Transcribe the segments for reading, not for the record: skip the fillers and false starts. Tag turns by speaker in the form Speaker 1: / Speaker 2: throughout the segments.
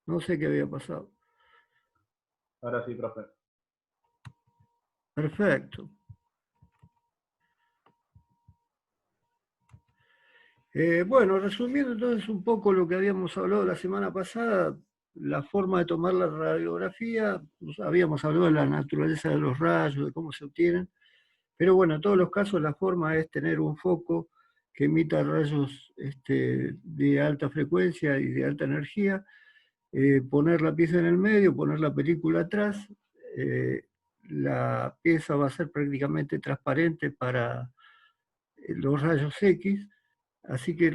Speaker 1: No sé qué había pasado.
Speaker 2: Ahora sí, profe.
Speaker 1: Perfecto. Bueno, resumiendo entonces un poco lo que habíamos hablado la semana pasada, la forma de tomar la radiografía, pues, habíamos hablado de la naturaleza de los rayos, de cómo se obtienen, pero bueno, en todos los casos la forma es tener un foco que emita rayos de alta frecuencia y de alta energía, poner la pieza en el medio, poner la película atrás, eh, la pieza va a ser prácticamente transparente para los rayos X, así que,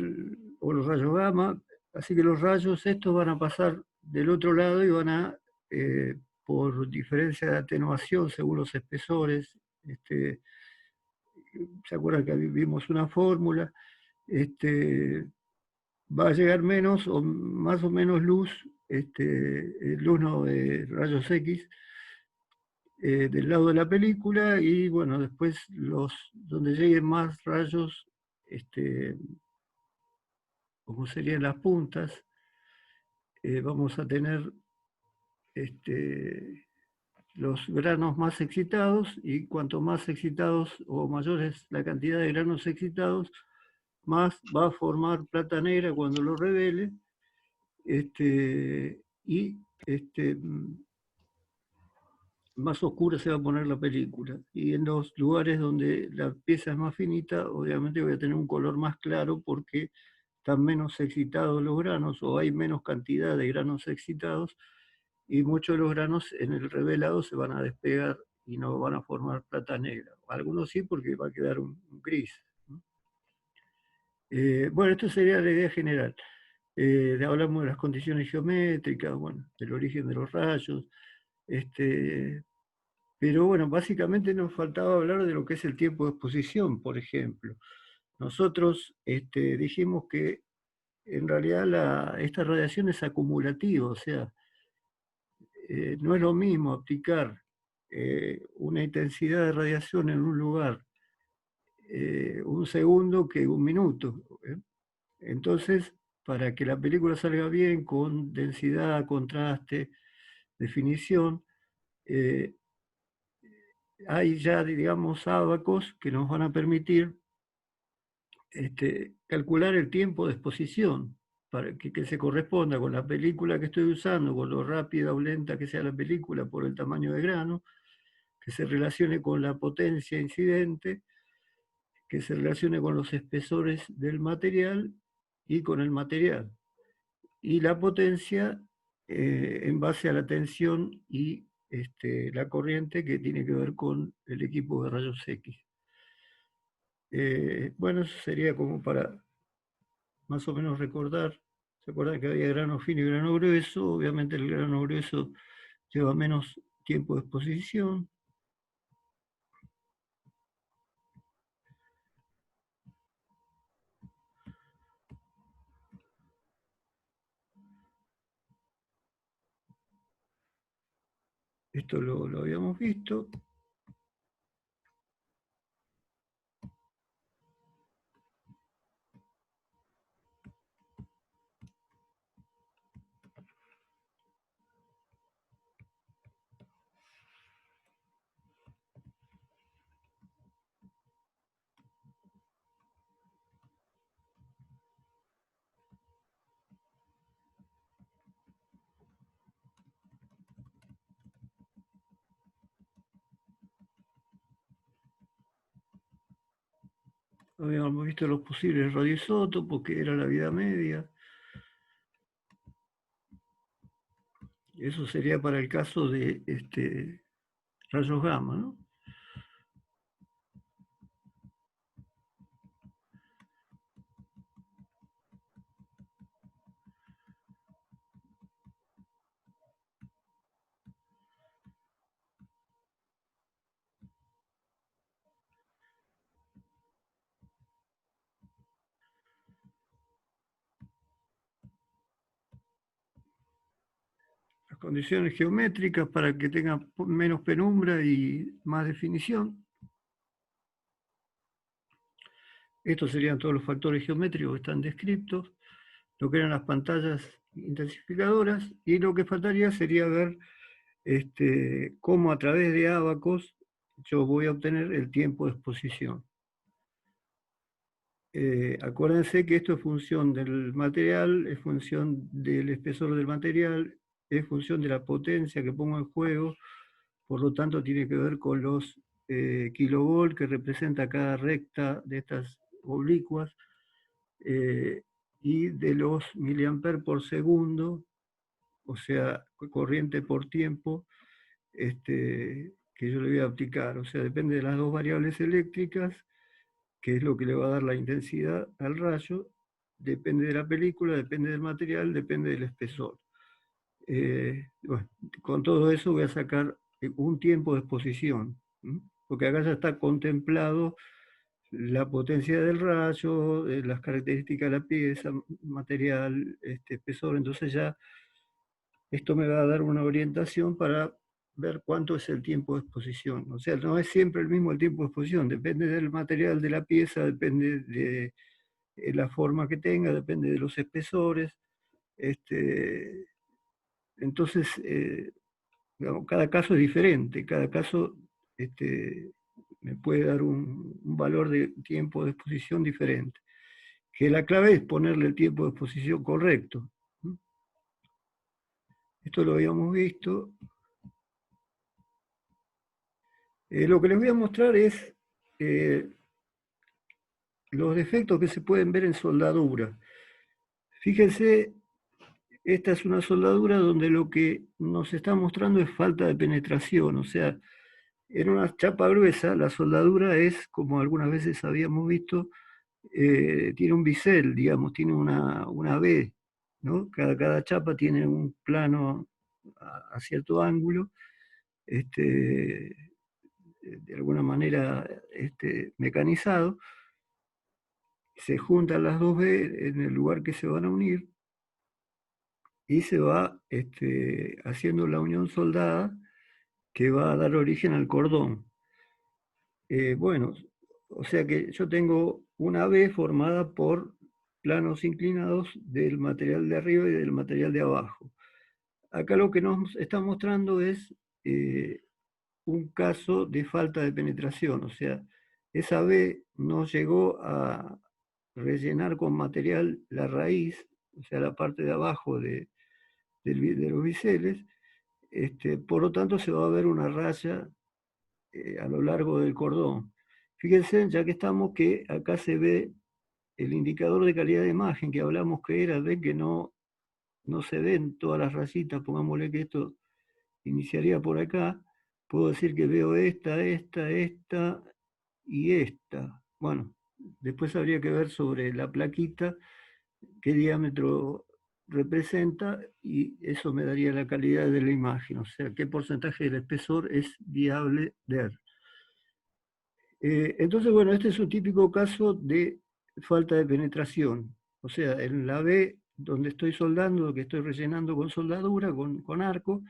Speaker 1: o los rayos gamma, así que los rayos estos van a pasar del otro lado y van a, eh, por diferencia de atenuación según los espesores, se acuerdan que vimos una fórmula, va a llegar menos o más o menos luz, luz no, de rayos X, del lado de la película y bueno, después donde lleguen más rayos, como serían las puntas, vamos a tener este, los granos más excitados y cuanto más excitados o mayor es la cantidad de granos excitados, más va a formar plata negra cuando lo revele y más oscura se va a poner la película. Y en los lugares donde la pieza es más finita, obviamente voy a tener un color más claro porque están menos excitados los granos o hay menos cantidad de granos excitados y muchos de los granos en el revelado se van a despegar y no van a formar plata negra. Algunos sí porque va a quedar un gris. ¿No? Bueno, esto sería la idea general. Hablamos de las condiciones geométricas, bueno, del origen de los rayos, este, pero bueno, básicamente nos faltaba hablar de lo que es el tiempo de exposición, por ejemplo. Nosotros dijimos que en realidad esta radiación es acumulativa, o sea, no es lo mismo aplicar una intensidad de radiación en un lugar un segundo que un minuto. Entonces, para que la película salga bien, con densidad, contraste, definición, eh, hay ya, digamos, ábacos que nos van a permitir calcular el tiempo de exposición para que se corresponda con la película que estoy usando, con lo rápida o lenta que sea la película por el tamaño de grano, que se relacione con la potencia incidente, que se relacione con los espesores del material y con el material. Y la potencia en base a la tensión y la corriente que tiene que ver con el equipo de rayos X. Bueno, eso sería como para más o menos recordar. ¿Se acuerdan que había grano fino y grano grueso? Obviamente el grano grueso lleva menos tiempo de exposición. Esto lo habíamos visto. Habíamos visto los posibles radioisótopos, que era la vida media. Eso sería para el caso de rayos gamma, ¿no? Las condiciones geométricas para que tenga menos penumbra y más definición. Estos serían todos los factores geométricos que están descritos. Lo que eran las pantallas intensificadoras, y lo que faltaría sería ver cómo a través de ábacos yo voy a obtener el tiempo de exposición. Acuérdense que esto es función del material, es función del espesor del material, es función de la potencia que pongo en juego, por lo tanto tiene que ver con los kilovolt que representa cada recta de estas oblicuas, y de los miliamperes por segundo, o sea, corriente por tiempo, que yo le voy a aplicar. O sea, depende de las dos variables eléctricas, que es lo que le va a dar la intensidad al rayo, depende de la película, depende del material, depende del espesor. Bueno, con todo eso voy a sacar un tiempo de exposición, porque acá ya está contemplado la potencia del rayo, las características de la pieza, material, espesor. Entonces ya esto me va a dar una orientación para ver cuánto es el tiempo de exposición. O sea, no es siempre el mismo el tiempo de exposición, depende del material de la pieza, depende de la forma que tenga, depende de los espesores. Entonces, digamos, cada caso es diferente, cada caso me puede dar un valor de tiempo de exposición diferente. Que la clave es ponerle el tiempo de exposición correcto. Esto lo habíamos visto. Lo que les voy a mostrar es los defectos que se pueden ver en soldadura. Fíjense, esta es una soldadura donde lo que nos está mostrando es falta de penetración. O sea, en una chapa gruesa la soldadura es, como algunas veces habíamos visto, tiene un bisel, digamos, tiene una V, ¿no? Cada chapa tiene un plano a cierto ángulo, de alguna manera mecanizado. Se juntan las dos V en el lugar que se van a unir y se va haciendo la unión soldada que va a dar origen al cordón. Bueno, o sea que yo tengo una V formada por planos inclinados del material de arriba y del material de abajo. Acá lo que nos está mostrando es un caso de falta de penetración, o sea, esa V no llegó a rellenar con material la raíz, o sea, la parte de abajo de los biseles. Por lo tanto se va a ver una raya a lo largo del cordón. Fíjense, ya que estamos, que acá se ve el indicador de calidad de imagen que hablamos que era, de que no se ven todas las rayitas, pongámosle que esto iniciaría por acá, puedo decir que veo esta y esta. Bueno, después habría que ver sobre la plaquita qué diámetro representa, y eso me daría la calidad de la imagen, o sea, qué porcentaje del espesor es viable ver. Entonces, bueno, este es un típico caso de falta de penetración. O sea, en la B, donde estoy soldando, que estoy rellenando con soldadura, con arco,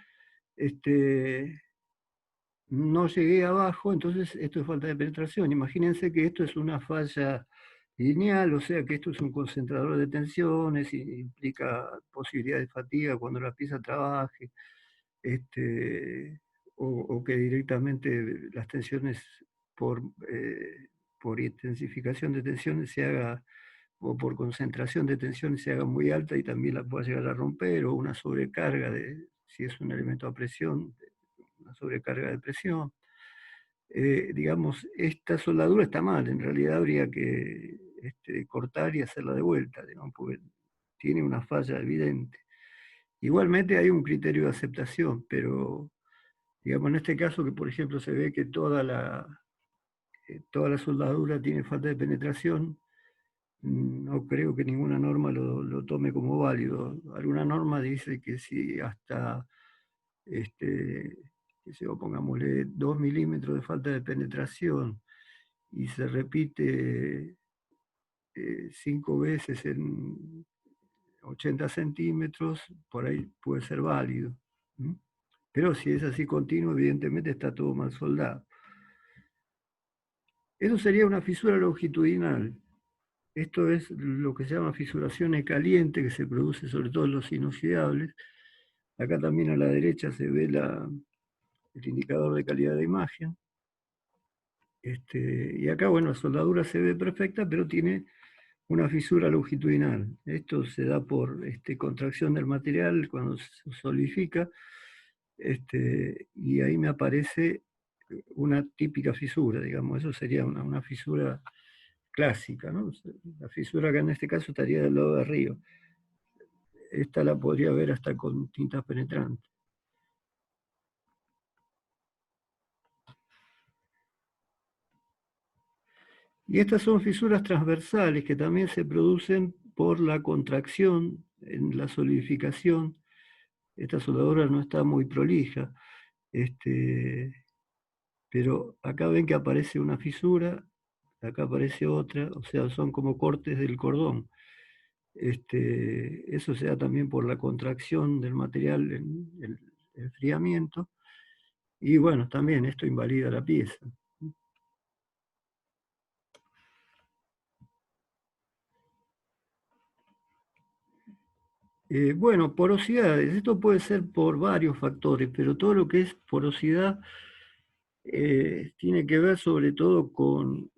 Speaker 1: no llegué abajo, entonces esto es falta de penetración. Imagínense que esto es una falla lineal, o sea que esto es un concentrador de tensiones, y implica posibilidad de fatiga cuando la pieza trabaje, o que directamente las tensiones por, eh, por intensificación de tensiones se haga, o por concentración de tensiones se haga muy alta y también la pueda llegar a romper, o una sobrecarga si es un elemento a presión, una sobrecarga de presión. Digamos, esta soldadura está mal, en realidad habría que cortar y hacerla de vuelta, digamos, porque tiene una falla evidente. Igualmente hay un criterio de aceptación, pero digamos, en este caso que por ejemplo se ve que toda la soldadura tiene falta de penetración, no creo que ninguna norma lo tome como válido. Alguna norma dice que si hasta, que se pongámosle 2 milímetros de falta de penetración y se repite 5 veces en 80 centímetros, por ahí puede ser válido. Pero si es así continuo, evidentemente está todo mal soldado. Eso sería una fisura longitudinal. Esto es lo que se llama fisuración caliente, que se produce sobre todo en los inoxidables. Acá también a la derecha se ve el indicador de calidad de imagen. Y acá, bueno, la soldadura se ve perfecta, pero tiene una fisura longitudinal. Esto se da por contracción del material cuando se solidifica, y ahí me aparece una típica fisura, digamos. Eso sería una fisura clásica, ¿no? La fisura acá en este caso estaría del lado de arriba. Esta la podría ver hasta con tintas penetrantes. Y estas son fisuras transversales que también se producen por la contracción en la solidificación. Esta soldadura no está muy prolija, pero acá ven que aparece una fisura, acá aparece otra, o sea, son como cortes del cordón. Eso se da también por la contracción del material en el enfriamiento. Y bueno, también esto invalida la pieza. Bueno, porosidades. Esto puede ser por varios factores, pero todo lo que es porosidad tiene que ver sobre todo con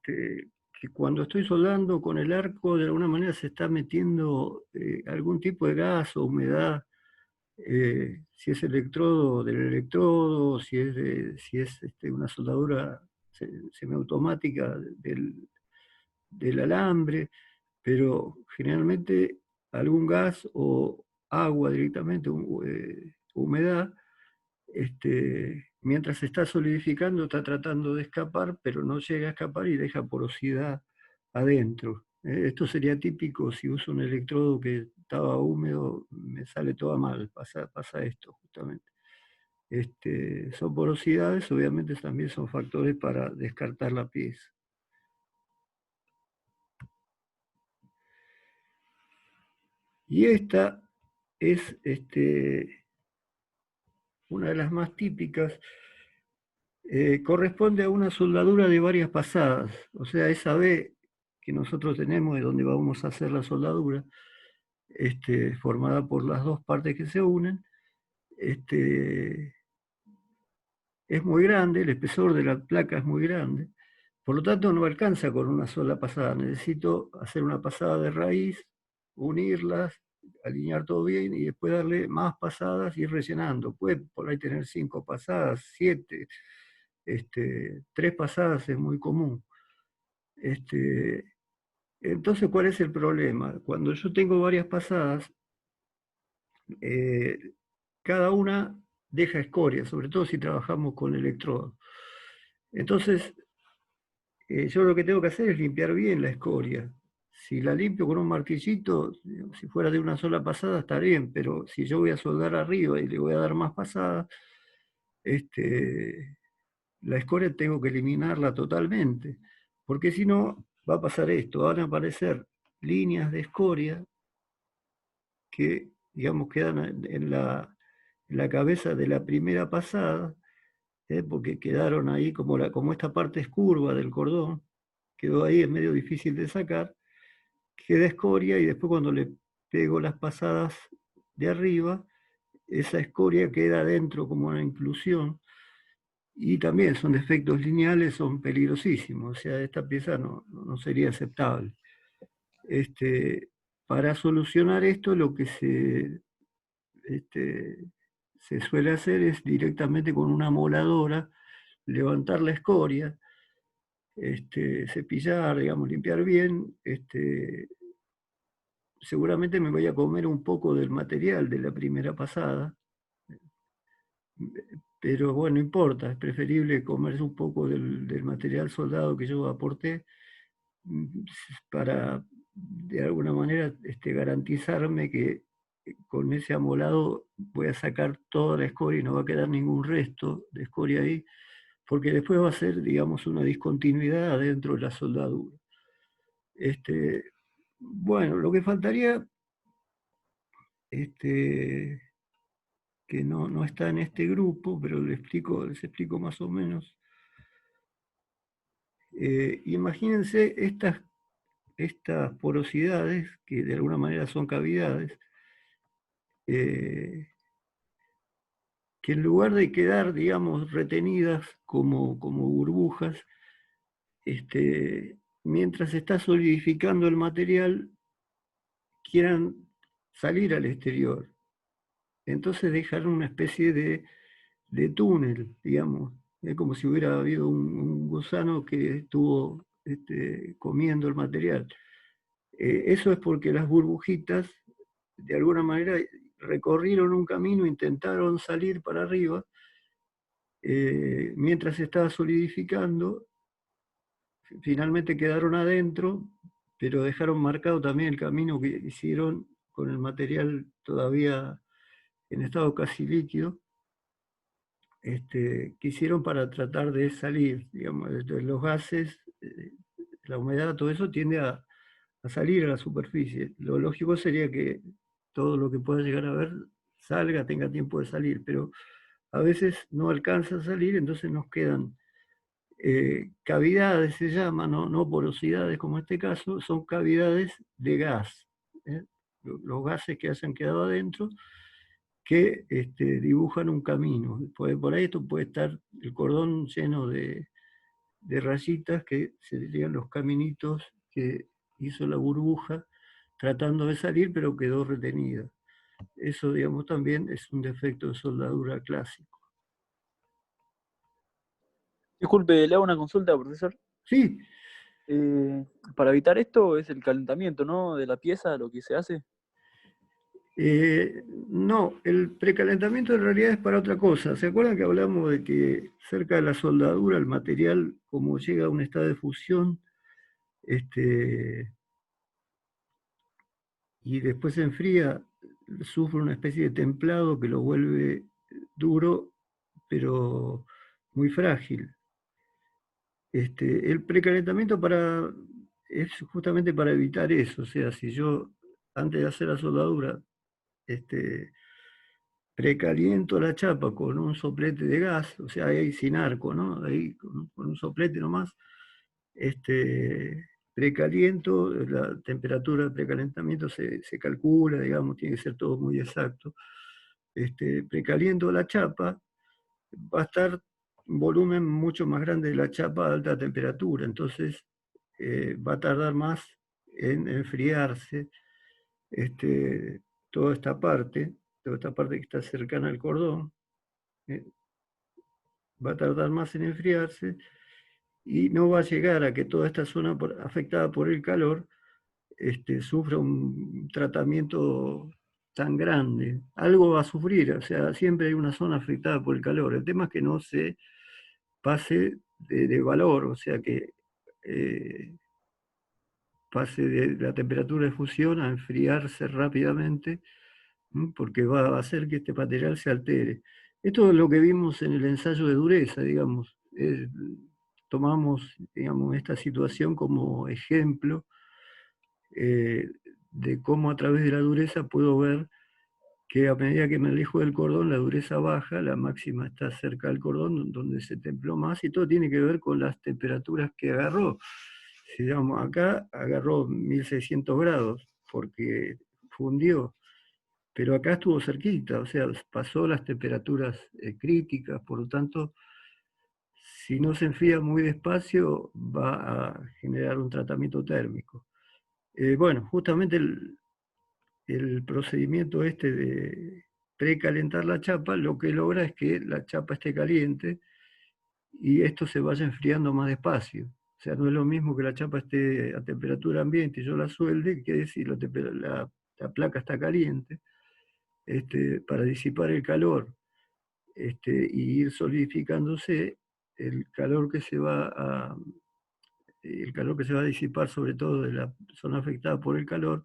Speaker 1: que cuando estoy soldando con el arco, de alguna manera se está metiendo algún tipo de gas o humedad, si es electrodo del electrodo, si es una soldadura semiautomática del alambre, pero generalmente algún gas o agua directamente, humedad, mientras se está solidificando, está tratando de escapar, pero no llega a escapar y deja porosidad adentro. Esto sería típico si uso un electrodo que estaba húmedo, me sale todo mal, pasa esto justamente. Son porosidades, obviamente también son factores para descartar la pieza. Y esta es una de las más típicas. Corresponde a una soldadura de varias pasadas, o sea, esa B que nosotros tenemos de donde vamos a hacer la soldadura, formada por las dos partes que se unen, este, es muy grande, el espesor de la placa es muy grande, por lo tanto no alcanza con una sola pasada, necesito hacer una pasada de raíz, unirlas, alinear todo bien y después darle más pasadas y ir rellenando. Puede por ahí tener 5 pasadas, 7, 3 pasadas es muy común. Entonces, ¿cuál es el problema? Cuando yo tengo varias pasadas, eh, cada una deja escoria, sobre todo si trabajamos con electrodos. Entonces, yo lo que tengo que hacer es limpiar bien la escoria. Si la limpio con un martillito, si fuera de una sola pasada, está bien, pero si yo voy a soldar arriba y le voy a dar más pasadas, la escoria tengo que eliminarla totalmente, porque si no, va a pasar esto, van a aparecer líneas de escoria que, digamos, quedan en la cabeza de la primera pasada, porque quedaron ahí como esta parte es curva del cordón, quedó ahí, es medio difícil de sacar, queda escoria y después cuando le pego las pasadas de arriba, esa escoria queda adentro como una inclusión y también son defectos lineales, son peligrosísimos, o sea, esta pieza no sería aceptable. Para solucionar esto, lo que se suele hacer es directamente con una moladora, levantar la escoria, cepillar, digamos, limpiar bien. Seguramente me voy a comer un poco del material de la primera pasada, pero bueno, no importa, es preferible comerse un poco del material soldado que yo aporté, para de alguna manera garantizarme que con ese amolado voy a sacar toda la escoria y no va a quedar ningún resto de escoria ahí, porque después va a ser, digamos, una discontinuidad dentro de la soldadura. Bueno, lo que faltaría, que no está en este grupo, pero les explico más o menos. Imagínense estas estas porosidades, que de alguna manera son cavidades, que en lugar de quedar, digamos, retenidas como burbujas, mientras se está solidificando el material, quieran salir al exterior. Entonces dejan una especie de túnel, digamos. Es como si hubiera habido un gusano que estuvo comiendo el material. Eso es porque las burbujitas, de alguna manera, recorrieron un camino, intentaron salir para arriba, mientras se estaba solidificando, finalmente quedaron adentro, pero dejaron marcado también el camino que hicieron con el material todavía en estado casi líquido, que hicieron para tratar de salir, digamos, los gases, la humedad, todo eso tiende a salir a la superficie. Lo lógico sería que todo lo que pueda llegar a ver salga, tenga tiempo de salir, pero a veces no alcanza a salir, entonces nos quedan cavidades, se llaman, no porosidades como en este caso, son cavidades de gas. ¿eh? Los gases que hayan quedado adentro que dibujan un camino. Por ahí esto puede estar el cordón lleno de rayitas que serían los caminitos que hizo la burbuja tratando de salir, pero quedó retenida. Eso, digamos, también es un defecto de soldadura clásico.
Speaker 3: Disculpe, le hago una consulta, profesor.
Speaker 1: Sí,
Speaker 3: Para evitar esto es el calentamiento, ¿no? De la pieza, lo que se hace.
Speaker 1: no, el precalentamiento en realidad es para otra cosa. ¿Se acuerdan que hablamos de que cerca de la soldadura el material, como llega a un estado de fusión, y después se enfría, sufre una especie de templado que lo vuelve duro, pero muy frágil? El precalentamiento es justamente para evitar eso. O sea, si yo antes de hacer la soldadura precaliento la chapa con un soplete de gas, o sea, ahí sin arco, ¿no? Ahí con un soplete nomás, precaliento, la temperatura de precalentamiento se calcula, digamos, tiene que ser todo muy exacto. Precaliento la chapa, va a estar un volumen mucho más grande de la chapa a alta temperatura, entonces va a tardar más en enfriarse este, toda esta parte, que está cercana al cordón, eh, va a tardar más en enfriarse y no va a llegar a que toda esta zona afectada por el calor sufra un tratamiento tan grande. Algo va a sufrir, o sea, siempre hay una zona afectada por el calor. El tema es que no se pase de valor, o sea, que pase de la temperatura de fusión a enfriarse rápidamente, porque va a hacer que este material se altere. Esto es lo que vimos en el ensayo de dureza, digamos. Tomamos, digamos, esta situación como ejemplo de cómo a través de la dureza puedo ver que a medida que me alejo del cordón, la dureza baja, la máxima está cerca del cordón, donde se templó más, y todo tiene que ver con las temperaturas que agarró. Si digamos, acá agarró 1600 grados, porque fundió, pero acá estuvo cerquita, o sea, pasó las temperaturas críticas, por lo tanto, si no se enfría muy despacio, va a generar un tratamiento térmico. Bueno, justamente el procedimiento de precalentar la chapa, lo que logra es que la chapa esté caliente y esto se vaya enfriando más despacio. O sea, no es lo mismo que la chapa esté a temperatura ambiente y yo la suelde, que decir, la placa está caliente, para disipar el calor y ir solidificándose, el calor que se va a, el calor que se va a disipar, sobre todo de la zona afectada por el calor,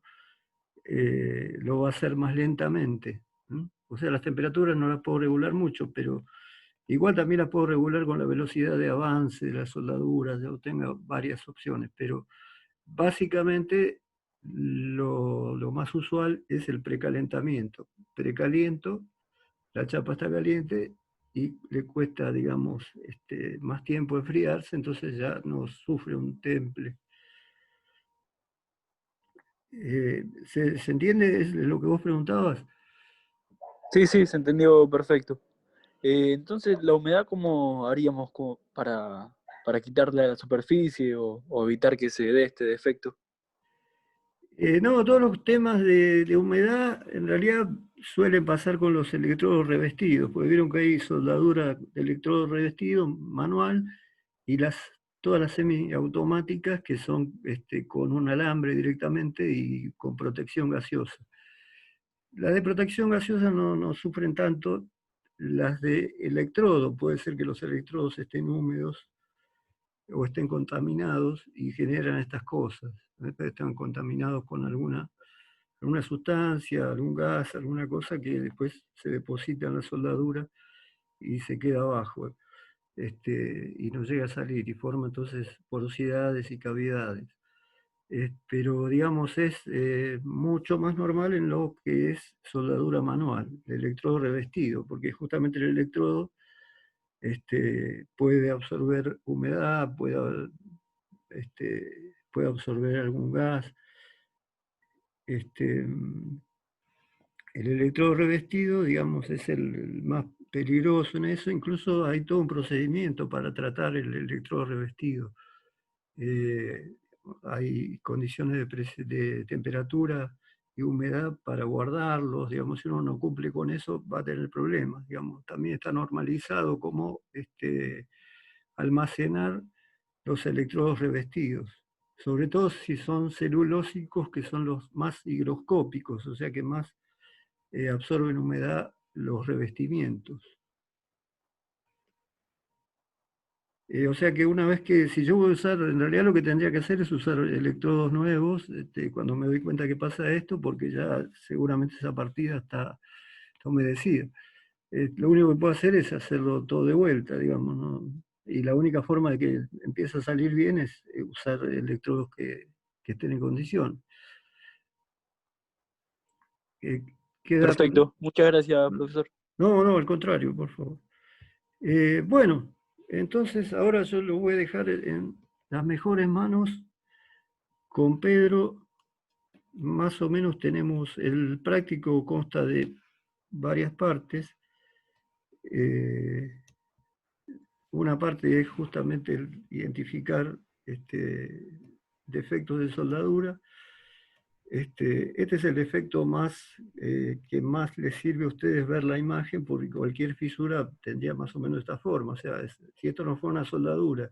Speaker 1: lo va a hacer más lentamente. O sea, las temperaturas no las puedo regular mucho, pero igual también las puedo regular con la velocidad de avance de las soldaduras, yo tengo varias opciones, pero básicamente lo más usual es el precalentamiento. Precaliento, la chapa está caliente y le cuesta, digamos, más tiempo enfriarse, entonces ya no sufre un temple. ¿Se entiende lo que vos preguntabas?
Speaker 3: Sí, sí, se entendió perfecto. Entonces, ¿la humedad cómo haríamos para quitarle a la superficie o evitar que se dé este defecto?
Speaker 1: No, todos los temas de humedad en realidad suelen pasar con los electrodos revestidos, porque vieron que hay soldadura de electrodo revestido manual y todas las semiautomáticas que son con un alambre directamente y con protección gaseosa. Las de protección gaseosa no sufren tanto, las de electrodo, puede ser que los electrodos estén húmedos o estén contaminados y generan estas cosas. Están contaminados con alguna sustancia, algún gas, alguna cosa que después se deposita en la soldadura y se queda abajo, y no llega a salir y forma entonces porosidades y cavidades. Pero digamos es mucho más normal en lo que es soldadura manual, el electrodo revestido, porque justamente el electrodo puede absorber humedad, puede absorber algún gas. Este, el electrodo revestido, digamos, es el más peligroso en eso. Incluso hay todo un procedimiento para tratar el electrodo revestido. Eh, Hay condiciones de temperatura y humedad para guardarlos. Digamos, si uno no cumple con eso, va a tener problemas. Digamos, también está normalizado como almacenar los electrodos revestidos, sobre todo si son celulósicos, que son los más higroscópicos, o sea que más absorben humedad los revestimientos. O sea que una vez que, si yo voy a usar, en realidad lo que tendría que hacer es usar electrodos nuevos, cuando me doy cuenta que pasa esto, porque ya seguramente esa partida está humedecida. Lo único que puedo hacer es hacerlo todo de vuelta, digamos, ¿no? Y la única forma de que empiece a salir bien es usar electrodos que estén en condición. Eh, ¿Queda
Speaker 3: Perfecto. Muchas gracias, profesor.
Speaker 1: No, al contrario, por favor. Bueno, entonces ahora yo lo voy a dejar en las mejores manos con Pedro. Más o menos tenemos, el práctico consta de varias partes. Eh, una parte es justamente el identificar defectos de soldadura. Este es el defecto que más les sirve a ustedes ver la imagen, porque cualquier fisura tendría más o menos esta forma. O sea, si esto no fuera una soldadura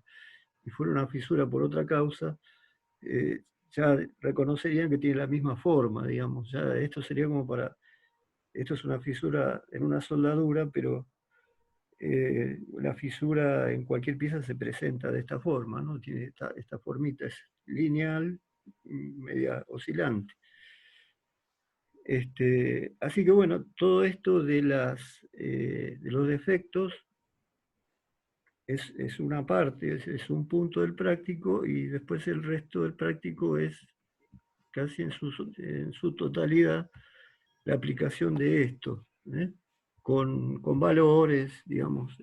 Speaker 1: y fuera una fisura por otra causa, ya reconocerían que tiene la misma forma, digamos. Ya esto sería como esto es una fisura en una soldadura, pero la fisura en cualquier pieza se presenta de esta forma, ¿no? Tiene esta formita, es lineal, media oscilante. Así que bueno, todo esto de los defectos es una parte, es un punto del práctico, y después el resto del práctico es casi en su totalidad la aplicación de esto, ¿eh? Con valores, digamos,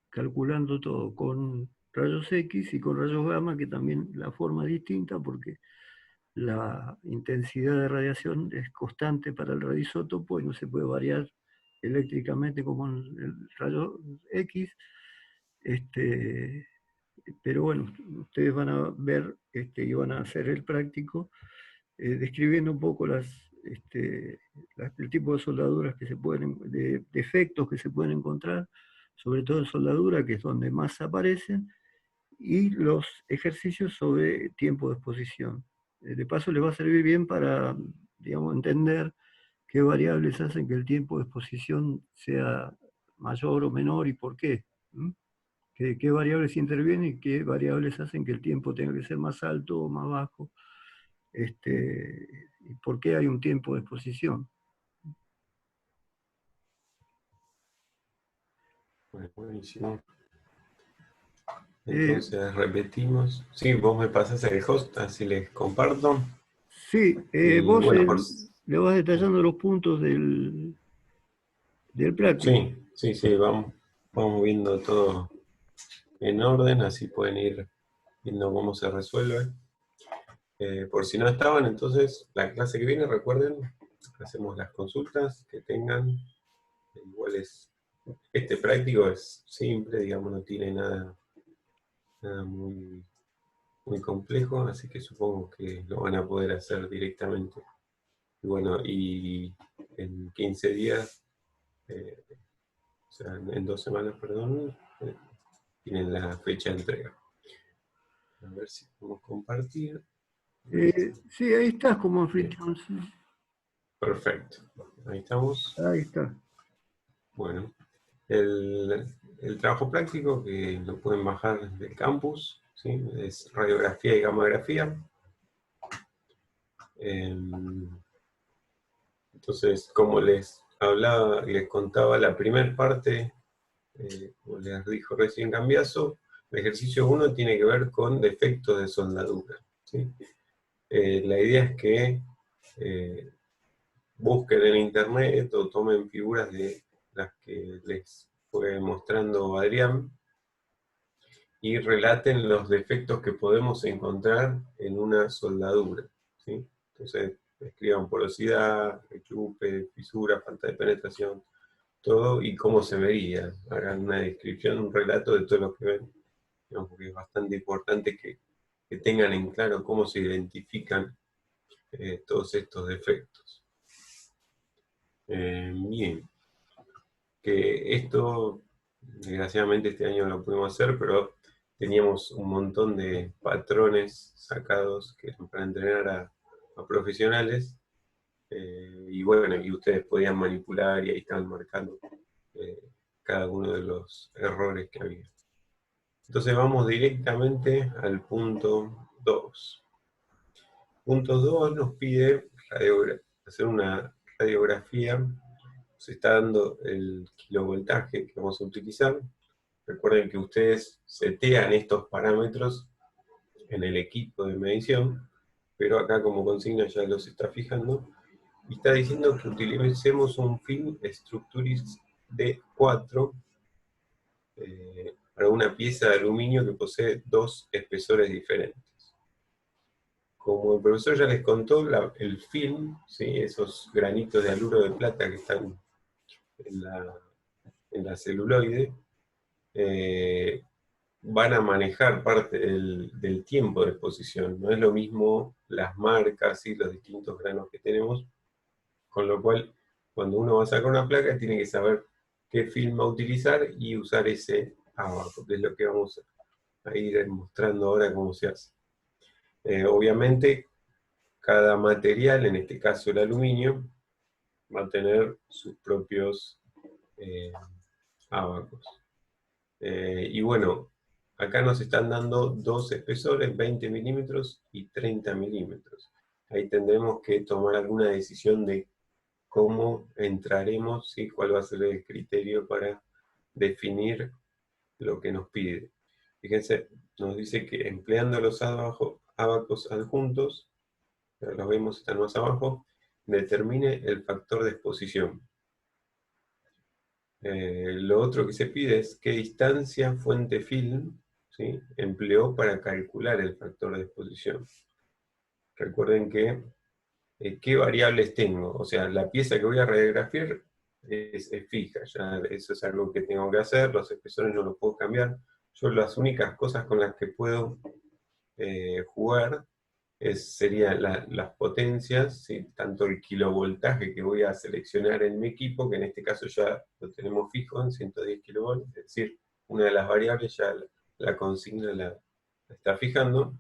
Speaker 1: calculando todo, con rayos X y con rayos gamma, que también la forma es distinta porque la intensidad de radiación es constante para el radioisótopo y no se puede variar eléctricamente como en el rayo X. Este, pero bueno, ustedes van a ver y van a hacer el práctico describiendo un poco el tipo de soldaduras que se pueden, de defectos que se pueden encontrar, sobre todo en soldadura, que es donde más aparecen, y los ejercicios sobre tiempo de exposición. De paso les va a servir bien para, digamos, entender qué variables hacen que el tiempo de exposición sea mayor o menor y por qué. ¿Qué variables intervienen y qué variables hacen que el tiempo tenga que ser más alto o más bajo? ¿Y por qué hay un tiempo de exposición?
Speaker 4: Bueno, buenísimo.
Speaker 1: Eh,
Speaker 4: Entonces repetimos. Sí, vos me pasás el host, así les comparto.
Speaker 1: sí,
Speaker 4: Y
Speaker 1: vos
Speaker 4: bueno,
Speaker 1: le vas detallando los puntos del práctico.
Speaker 4: sí, vamos viendo todo en orden, así pueden ir viendo cómo se resuelve. Por si no estaban, entonces, la clase que viene, recuerden, hacemos las consultas que tengan. Igual este práctico es simple, digamos, no tiene nada muy, muy complejo, así que supongo que lo van a poder hacer directamente. Y bueno, y en 15 días, o sea, en 2 semanas, perdón, tienen la fecha de entrega. A ver si podemos compartir.
Speaker 1: Sí, ahí estás como anfitrión. Sí.
Speaker 4: Perfecto. Ahí estamos.
Speaker 1: Ahí está.
Speaker 4: Bueno, el trabajo práctico que lo pueden bajar del campus, ¿sí? Es radiografía y gamografía. Entonces, como les hablaba, les contaba la primera parte, como les dijo recién Cambiaso, el ejercicio 1 tiene que ver con defectos de soldadura, ¿sí? La idea es que busquen en internet o tomen figuras de las que les fue mostrando Adrián y relaten los defectos que podemos encontrar en una soldadura, ¿sí? Entonces, escriban porosidad, rechupe, fisura, falta de penetración, todo y cómo se vería. Hagan una descripción, un relato de todo lo que ven, digamos, porque es bastante importante que tengan en claro cómo se identifican todos estos defectos. Bien, que esto, desgraciadamente este año no lo pudimos hacer, pero teníamos un montón de patrones sacados que eran para entrenar a profesionales, y bueno, y ustedes podían manipular y ahí estaban marcando eh, cada uno de los errores que había. Entonces vamos directamente al punto 2. Punto 2 nos pide hacer una radiografía. Se está dando el kilovoltaje que vamos a utilizar. Recuerden que ustedes setean estos parámetros en el equipo de medición, pero acá como consigna ya los está fijando, y está diciendo que utilicemos un film Structuris D4 para una pieza de aluminio que posee 2 espesores diferentes. Como el profesor ya les contó, el film, ¿sí? Esos granitos de haluro de plata que están en la celuloide, van a manejar parte del tiempo de exposición. No es lo mismo las marcas y los distintos granos que tenemos, con lo cual cuando uno va a sacar una placa tiene que saber qué film va a utilizar y usar ese abajo, que es lo que vamos a ir mostrando ahora cómo se hace. Obviamente cada material, en este caso el aluminio, va a tener sus propios ábacos. Y bueno, acá nos están dando 2 espesores, 20 milímetros y 30 milímetros. Ahí tendremos que tomar alguna decisión de cómo entraremos, ¿sí? Cuál va a ser el criterio para definir lo que nos pide. Fíjense, nos dice que empleando los ábacos adjuntos, los vemos, están más abajo, determine el factor de exposición. Lo otro que se pide es qué distancia fuente film, ¿sí?, empleó para calcular el factor de exposición. Recuerden que qué variables tengo, o sea, la pieza que voy a radiografiar es fija, ya eso es algo que tengo que hacer, los espesores no los puedo cambiar. Yo las únicas cosas con las que puedo jugar serían las potencias, ¿sí?, tanto el kilovoltaje que voy a seleccionar en mi equipo, que en este caso ya lo tenemos fijo en 110 kilovolts, es decir, una de las variables ya la consigna la está fijando.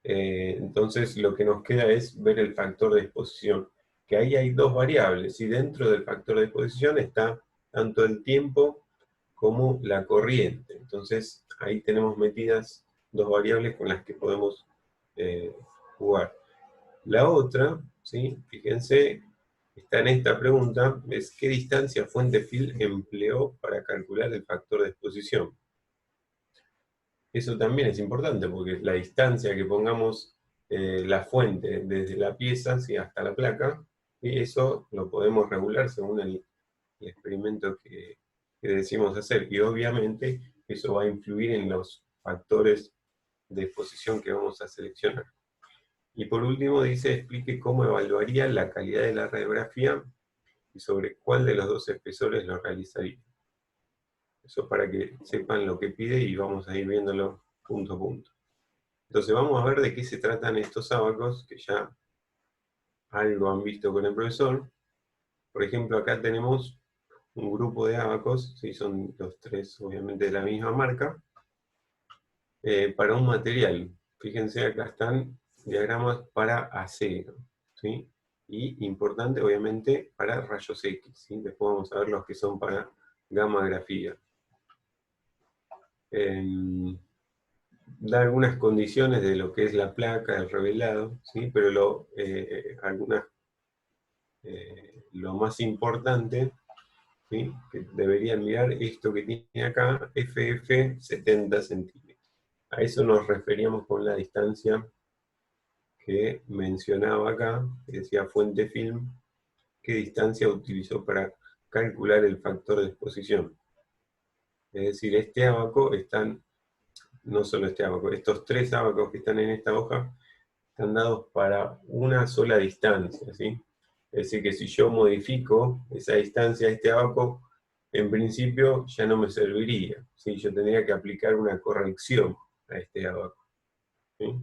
Speaker 4: Entonces lo que nos queda es ver el factor de exposición, que ahí hay 2 variables, y dentro del factor de exposición está tanto el tiempo como la corriente. Entonces ahí tenemos metidas 2 variables con las que podemos jugar. La otra, ¿sí?, fíjense, está en esta pregunta, es qué distancia fuente film empleó para calcular el factor de exposición. Eso también es importante, porque la distancia que pongamos la fuente desde la pieza, ¿sí?, hasta la placa, y eso lo podemos regular según el experimento que decimos hacer, y obviamente eso va a influir en los factores de exposición que vamos a seleccionar. Y por último dice, explique cómo evaluaría la calidad de la radiografía y sobre cuál de los dos espesores lo realizaría. Eso para que sepan lo que pide y vamos a ir viéndolo punto a punto. Entonces vamos a ver de qué se tratan estos ábacos, que ya algo han visto con el profesor. Por ejemplo, acá tenemos un grupo de ábacos, ¿sí? Son los tres obviamente de la misma marca, para un material. Fíjense, acá están diagramas para acero, ¿sí? Y importante obviamente para rayos X, ¿sí? Después vamos a ver los que son para gammagrafía. Da algunas condiciones de lo que es la placa, el revelado, ¿sí? Pero lo más importante, ¿sí? Que deberían mirar esto que tiene acá, FF 70 centímetros. A eso nos referíamos con la distancia que mencionaba acá, que decía fuente film, qué distancia utilizó para calcular el factor de exposición. Es decir, este ábaco no solo este ábaco, estos tres ábacos que están en esta hoja, están dados para una sola distancia, ¿sí? Es decir, que si yo modifico esa distancia de este ábaco, en principio ya no me serviría, ¿sí? Yo tendría que aplicar una corrección a este ábaco, ¿sí?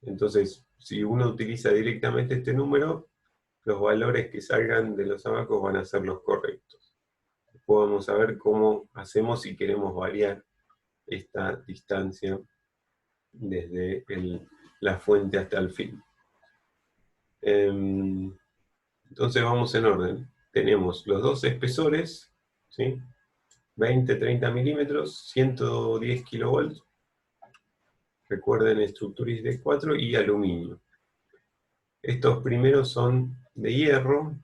Speaker 4: Entonces, si uno utiliza directamente este número, los valores que salgan de los ábacos van a ser los correctos. Después vamos a ver cómo hacemos si queremos variar esta distancia desde la fuente hasta el fin. Entonces vamos en orden. Tenemos los dos espesores, ¿sí? 20-30 milímetros, 110 kilovolts. Recuerden, estructuris de 4 y aluminio. Estos primeros son de hierro.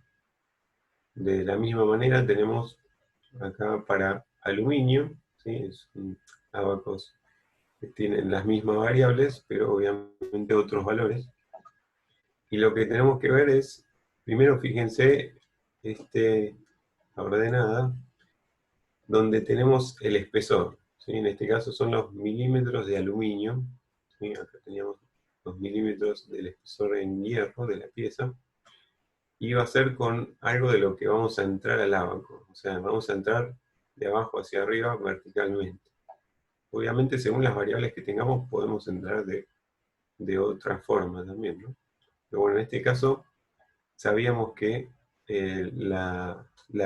Speaker 4: De la misma manera tenemos acá para aluminio, ¿sí? Son ábacos que tienen las mismas variables, pero obviamente otros valores. Y lo que tenemos que ver es, primero fíjense, la ordenada, donde tenemos el espesor, ¿sí? En este caso son los milímetros de aluminio, ¿sí? Acá teníamos los milímetros del espesor en hierro de la pieza, y va a ser con algo de lo que vamos a entrar al ábaco, o sea, vamos a entrar de abajo hacia arriba verticalmente. Obviamente, según las variables que tengamos, podemos entrar de otra forma también, ¿no? Pero bueno, en este caso, sabíamos que la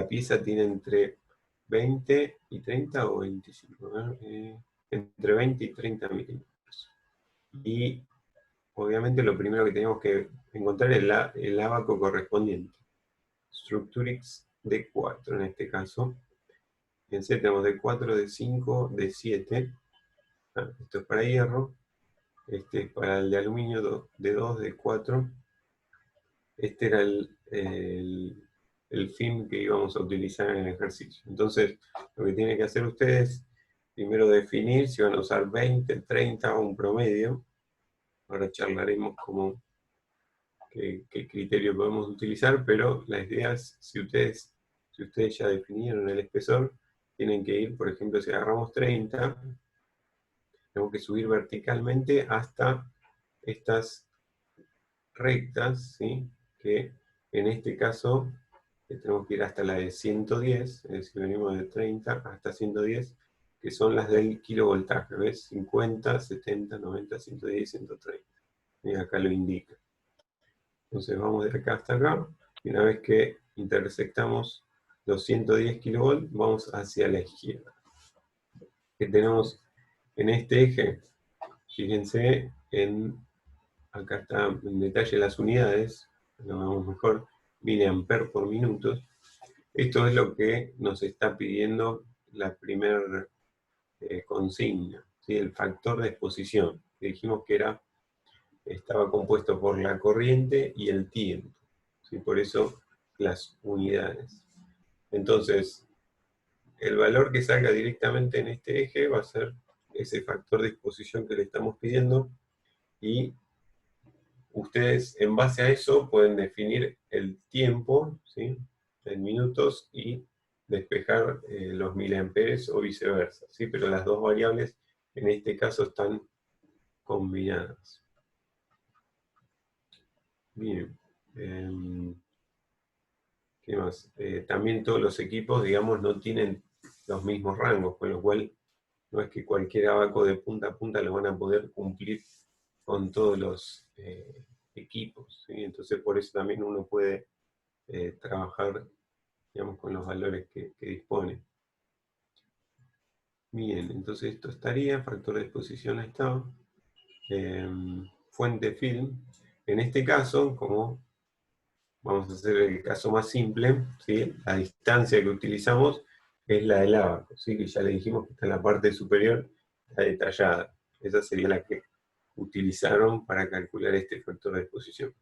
Speaker 4: pieza tiene entre 20 y 30 o 25, ¿no? Entre 20 y 30 milímetros. Y obviamente lo primero que tenemos que encontrar es el ábaco correspondiente. Structurix D4 en este caso. Fíjense, tenemos D4, D5, D7. Esto es para hierro. Este es para el de aluminio, D2, D4. Este era el fin que íbamos a utilizar en el ejercicio. Entonces, lo que tienen que hacer ustedes, primero definir si van a usar 20, 30 o un promedio. Ahora charlaremos qué criterio podemos utilizar, pero la idea es, si ustedes ya definieron el espesor, tienen que ir, por ejemplo, si agarramos 30, tenemos que subir verticalmente hasta estas rectas, ¿sí? Que en este caso tenemos que ir hasta la de 110, es decir, venimos de 30 hasta 110, que son las del kilovoltaje, ¿ves? 50, 70, 90, 110 y 130. Y acá lo indica. Entonces vamos de acá hasta acá, y una vez que intersectamos los 110 kilovolts, vamos hacia la izquierda. Que tenemos en este eje, fíjense, acá está en detalle las unidades, lo vemos mejor, miliamper por minutos. Esto es lo que nos está pidiendo la primera consigna, ¿sí? El factor de exposición, que dijimos que estaba compuesto por la corriente y el tiempo, ¿sí? Por eso las unidades. Entonces, el valor que salga directamente en este eje va a ser ese factor de exposición que le estamos pidiendo, y ustedes en base a eso pueden definir el tiempo, ¿sí? En minutos, y despejar los miliamperes o viceversa, ¿sí? Pero las dos variables en este caso están combinadas. Bien. ¿Qué más? También todos los equipos, digamos, no tienen los mismos rangos, con lo cual no es que cualquier abaco de punta a punta lo van a poder cumplir con todos los equipos, ¿sí? Entonces por eso también uno puede trabajar, digamos, con los valores que dispone. Bien, entonces esto estaría, factor de exposición estado, fuente film. En este caso, como vamos a hacer el caso más simple, ¿sí? La distancia que utilizamos es la del abaco, ¿sí? Que ya le dijimos que está en la parte superior, está detallada. Esa sería la que utilizaron para calcular este factor de exposición.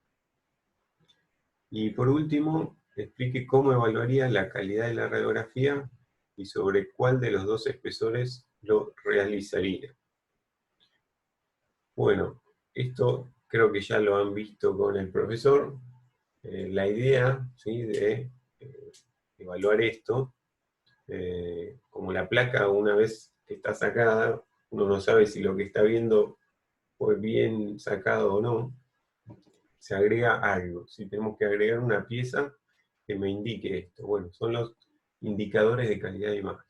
Speaker 4: Y por último, explique cómo evaluaría la calidad de la radiografía y sobre cuál de los dos espesores lo realizaría. Bueno, esto creo que ya lo han visto con el profesor. La idea, ¿sí?, de evaluar esto, como la placa una vez que está sacada, uno no sabe si lo que está viendo fue bien sacado o no, se agrega algo. Si tenemos que agregar una pieza que me indique esto. Bueno, son los indicadores de calidad de imagen.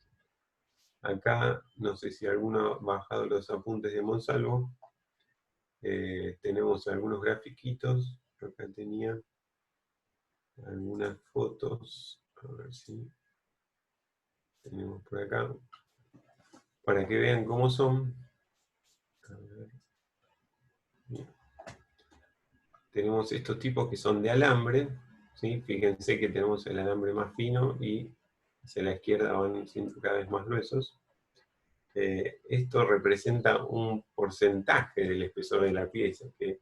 Speaker 4: Acá, no sé si alguno ha bajado los apuntes de Monsalvo. Tenemos algunos grafiquitos. Acá tenía algunas fotos. A ver si tenemos por acá. Para que vean cómo son. A ver. Bien. Tenemos estos tipos que son de alambre, ¿sí? Fíjense que tenemos el alambre más fino y hacia la izquierda van siendo cada vez más gruesos. Esto representa un porcentaje del espesor de la pieza, que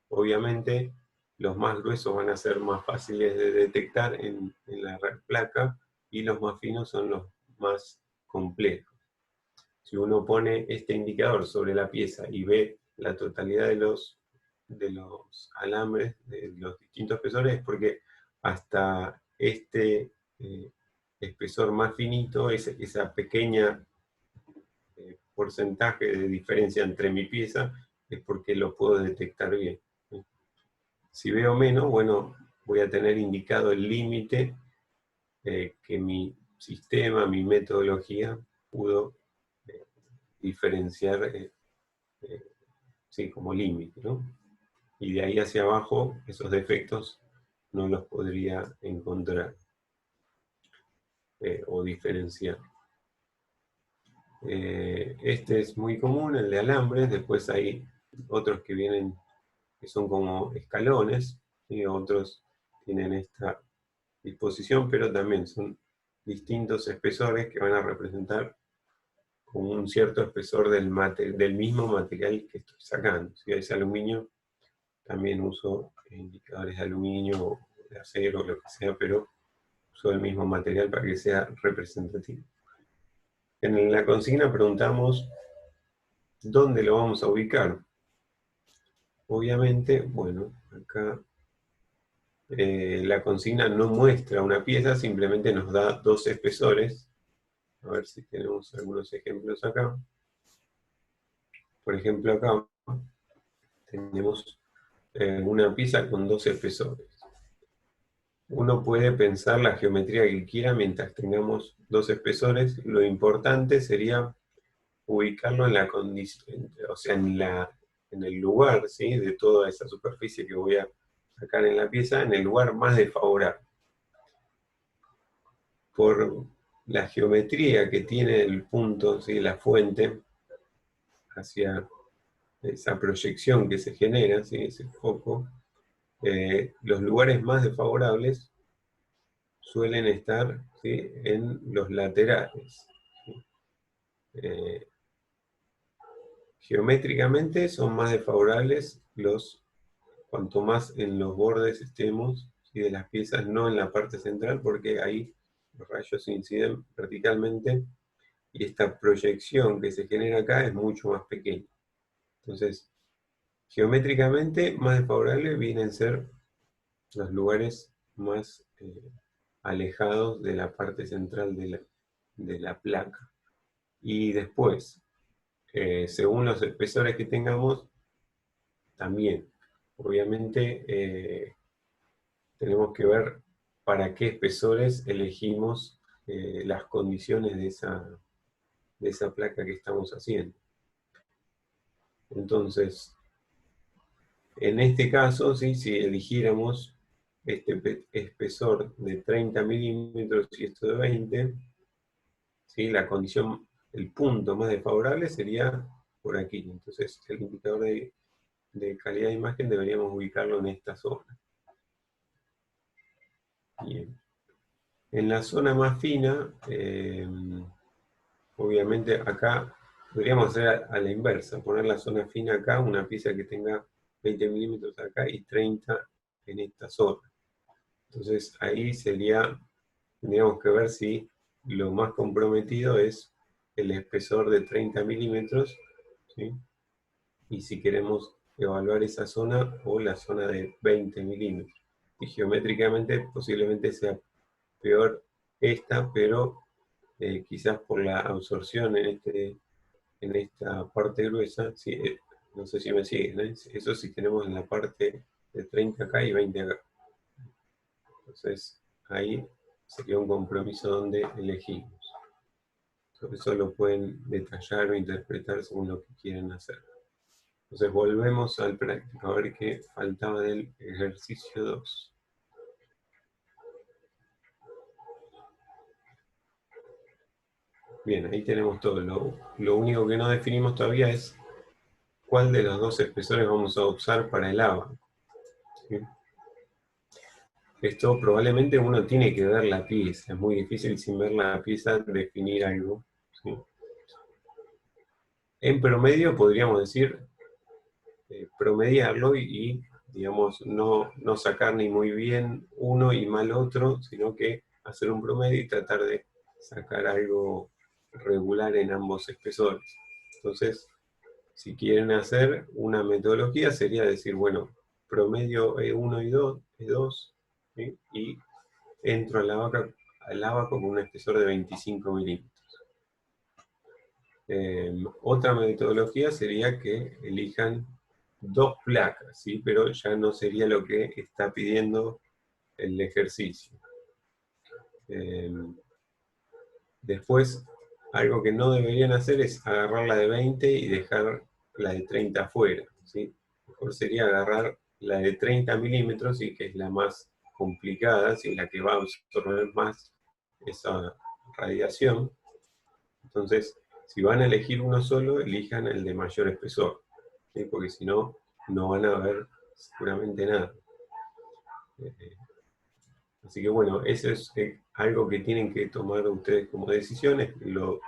Speaker 4: obviamente los más gruesos van a ser más fáciles de detectar en la placa y los más finos son los más complejos. Si uno pone este indicador sobre la pieza y ve la totalidad de los alambres, de los distintos espesores, es porque hasta este espesor más finito, esa pequeña porcentaje de diferencia entre mi pieza, es porque lo puedo detectar bien. Si veo menos, bueno, voy a tener indicado el límite que mi sistema, mi metodología pudo diferenciar sí, como límite, ¿no? Y de ahí hacia abajo, esos defectos no los podría encontrar o diferenciar. Este es muy común, el de alambres. Después hay otros que vienen, que son como escalones, y otros tienen esta disposición, pero también son distintos espesores que van a representar con un cierto espesor del mismo material que estoy sacando. Si es aluminio, también uso indicadores de aluminio o de acero, lo que sea, pero uso el mismo material para que sea representativo. En la consigna preguntamos ¿dónde lo vamos a ubicar? Obviamente, bueno, acá la consigna no muestra una pieza, simplemente nos da dos espesores. A ver si tenemos algunos ejemplos acá. Por ejemplo, acá tenemos una pieza con dos espesores. Uno puede pensar la geometría que quiera mientras tengamos dos espesores. Lo importante sería ubicarlo en la condición, o sea, en el lugar, ¿sí?, de toda esa superficie que voy a sacar en la pieza, en el lugar más desfavorable. Por la geometría que tiene el punto, ¿sí?, la fuente, hacia esa proyección que se genera, ¿sí?, ese foco, los lugares más desfavorables suelen estar, ¿sí?, en los laterales. ¿Sí? Geométricamente son más desfavorables cuanto más en los bordes estemos, ¿sí?, de las piezas, no en la parte central, porque ahí los rayos inciden verticalmente y esta proyección que se genera acá es mucho más pequeña. Entonces, geométricamente más desfavorables vienen a ser los lugares más alejados de la parte central de la placa. Y después, según los espesores que tengamos, también obviamente tenemos que ver para qué espesores elegimos las condiciones de esa placa que estamos haciendo. Entonces, en este caso, ¿sí? Si eligiéramos este espesor de 30 milímetros y esto de 20, ¿sí? La condición, el punto más desfavorable sería por aquí. Entonces, el indicador de calidad de imagen deberíamos ubicarlo en esta zona. Bien. En la zona más fina, obviamente acá podríamos hacer a la inversa, poner la zona fina acá, una pieza que tenga 20 milímetros acá y 30 en esta zona. Entonces ahí tendríamos que ver si lo más comprometido es el espesor de 30 milímetros, ¿sí? Y si queremos evaluar esa zona o la zona de 20 milímetros. Y geométricamente posiblemente sea peor esta, pero quizás por la absorción en esta parte gruesa, sí, no sé si me siguen, ¿eh? Eso sí tenemos en la parte de 30 acá y 20 acá. Entonces ahí sería un compromiso donde elegimos. Sobre eso lo pueden detallar o interpretar según lo que quieran hacer. Entonces volvemos al práctico, a ver qué faltaba del ejercicio 2. Bien, ahí tenemos todo. Lo único que no definimos todavía es cuál de los dos espesores vamos a usar para el abaco. ¿Sí? Esto probablemente uno tiene que ver la pieza. Es muy difícil sin ver la pieza definir algo. ¿Sí? En promedio podríamos decir promediarlo y digamos, no sacar ni muy bien uno y mal otro, sino que hacer un promedio y tratar de sacar algo regular en ambos espesores. Entonces, si quieren hacer una metodología, sería decir, bueno, promedio E1 y 2, E2, ¿sí? Y entro al abaco con un espesor de 25 milímetros. Otra metodología sería que elijan dos placas, ¿sí? Pero ya no sería lo que está pidiendo el ejercicio. Después, algo que no deberían hacer es agarrar la de 20 y dejar la de 30 afuera, ¿sí? Mejor sería agarrar la de 30 milímetros, ¿sí? Que es la más complicada, ¿sí? La que va a absorber más esa radiación. Entonces, si van a elegir uno solo, elijan el de mayor espesor, ¿sí? Porque si no, no van a ver seguramente nada. Así que bueno, eso es algo que tienen que tomar ustedes como decisiones, lo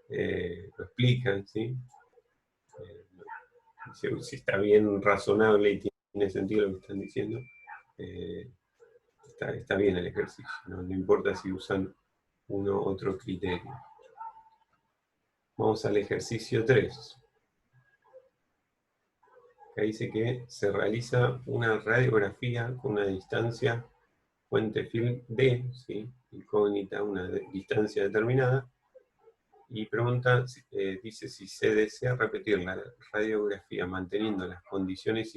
Speaker 4: explican, ¿sí? Si está bien razonable y tiene sentido lo que están diciendo, está bien el ejercicio, ¿no? No importa si usan uno u otro criterio. Vamos al ejercicio 3. Acá dice que se realiza una radiografía con una distancia fuente film D, ¿sí? Incógnita, una distancia determinada, y pregunta, dice si se desea repetir la radiografía manteniendo las condiciones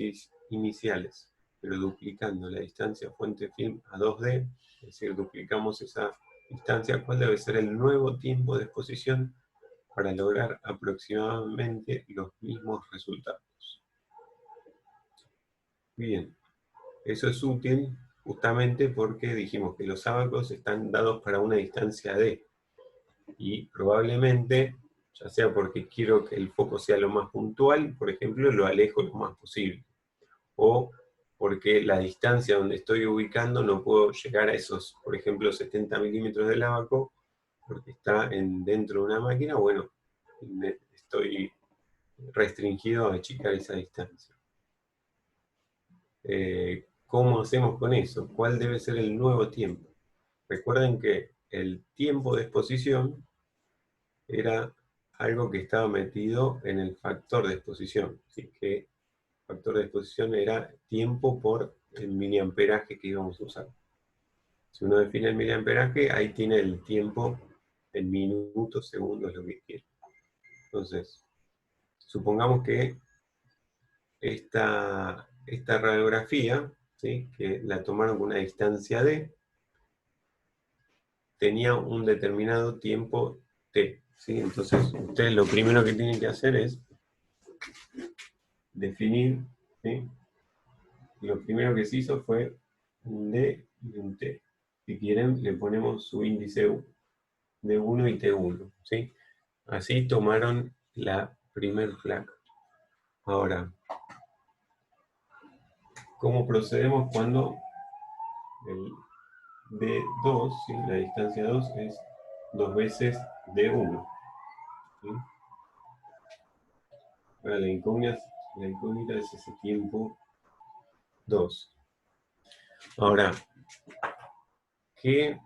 Speaker 4: iniciales, pero duplicando la distancia fuente film a 2D, es decir, duplicamos esa distancia, ¿cuál debe ser el nuevo tiempo de exposición para lograr aproximadamente los mismos resultados? Bien, eso es útil justamente porque dijimos que los abacos están dados para una distancia D, y probablemente, ya sea porque quiero que el foco sea lo más puntual, por ejemplo, lo alejo lo más posible, o porque la distancia donde estoy ubicando no puedo llegar a esos, por ejemplo, 70 milímetros del abaco, porque está dentro de una máquina, bueno, estoy restringido a achicar esa distancia. ¿Cómo hacemos con eso? ¿Cuál debe ser el nuevo tiempo? Recuerden que el tiempo de exposición era algo que estaba metido en el factor de exposición. Así que el factor de exposición era tiempo por el miliamperaje que íbamos a usar. Si uno define el miliamperaje, ahí tiene el tiempo en minutos, segundos, lo que quiera. Entonces, supongamos que esta radiografía, ¿sí?, que la tomaron con una distancia D, tenía un determinado tiempo T, ¿sí? Entonces, ustedes lo primero que tienen que hacer es definir, ¿sí? Lo primero que se hizo fue un D y un T. Si quieren, le ponemos su índice D1 y T1, ¿sí? Así tomaron la primer placa. Ahora, ¿cómo procedemos cuando el D2, ¿sí?, la distancia 2 es 2 veces D1? ¿Sí? Ahora la incógnita es ese tiempo 2. Ahora, ¿qué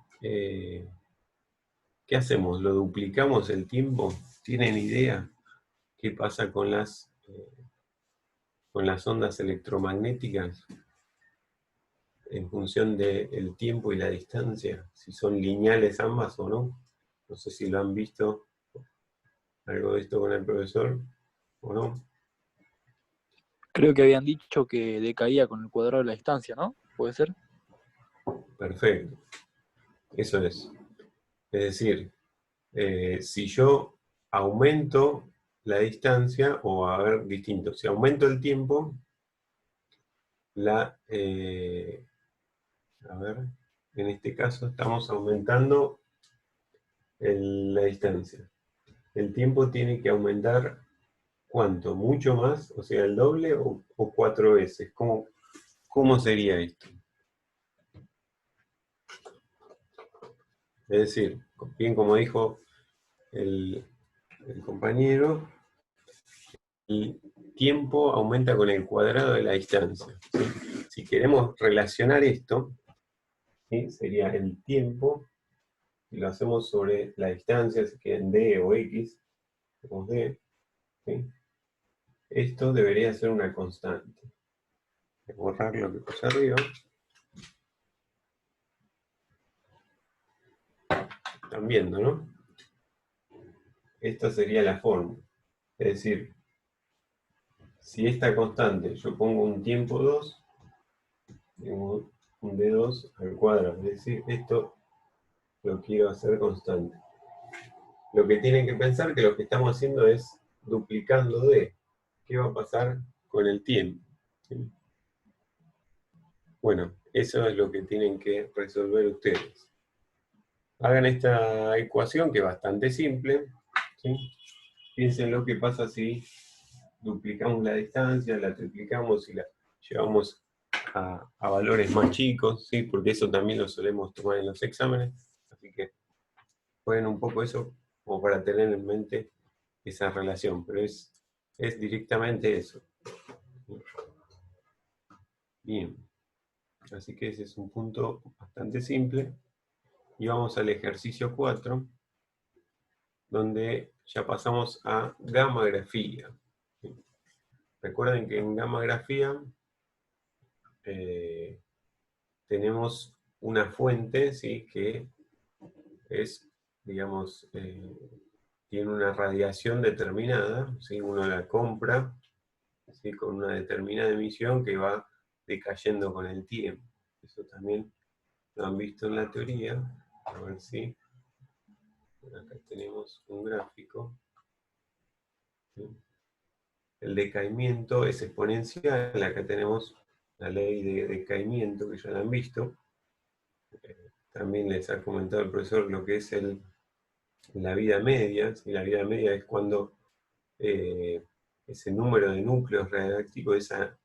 Speaker 4: hacemos? ¿Lo duplicamos el tiempo? ¿Tienen idea qué pasa con las ondas electromagnéticas en función del tiempo y la distancia? Si son lineales ambas o no. No sé si lo han visto algo de esto con el profesor o no.
Speaker 3: Creo que habían dicho que decaía con el cuadrado de la distancia, ¿no? ¿Puede ser?
Speaker 4: Perfecto. Eso es. Es decir, si yo aumento la distancia, o a ver, distinto, si aumento el tiempo, a ver, en este caso estamos aumentando la distancia. El tiempo tiene que aumentar, ¿cuánto? ¿Mucho más? O sea, ¿el doble o 4 veces? ¿Cómo sería esto? Es decir, bien como dijo el compañero, el tiempo aumenta con el cuadrado de la distancia, ¿sí? Si queremos relacionar esto, ¿sí?, sería el tiempo, y lo hacemos sobre la distancia, si quieren D o X, tenemos D, ¿sí? Esto debería ser una constante. Voy a borrar lo que puse arriba. Están viendo, ¿no? Esta sería la fórmula. Es decir, si esta constante yo pongo un tiempo 2, tengo un D2 al cuadrado. Es decir, esto lo quiero hacer constante. Lo que tienen que pensar que lo que estamos haciendo es duplicando D. ¿Qué va a pasar con el tiempo? ¿Sí? Bueno, eso es lo que tienen que resolver ustedes. Hagan esta ecuación que es bastante simple, ¿sí? Piensen lo que pasa si duplicamos la distancia, la triplicamos y la llevamos a valores más chicos, ¿sí? Porque eso también lo solemos tomar en los exámenes, así que jueguen un poco eso como para tener en mente esa relación, pero es directamente eso. Bien, así que ese es un punto bastante simple. Y vamos al ejercicio 4, donde ya pasamos a gammagrafía. Recuerden que en gammagrafía tenemos una fuente, ¿sí?, que es, digamos, tiene una radiación determinada, ¿sí? Uno la compra, ¿sí?, con una determinada emisión que va decayendo con el tiempo. Eso también lo han visto en la teoría. A ver si... Acá tenemos un gráfico. ¿Sí? El decaimiento es exponencial. Acá tenemos la ley de decaimiento, que ya la han visto. También les ha comentado el profesor lo que es la vida media. ¿Sí? La vida media es cuando ese número de núcleos radiactivos, esa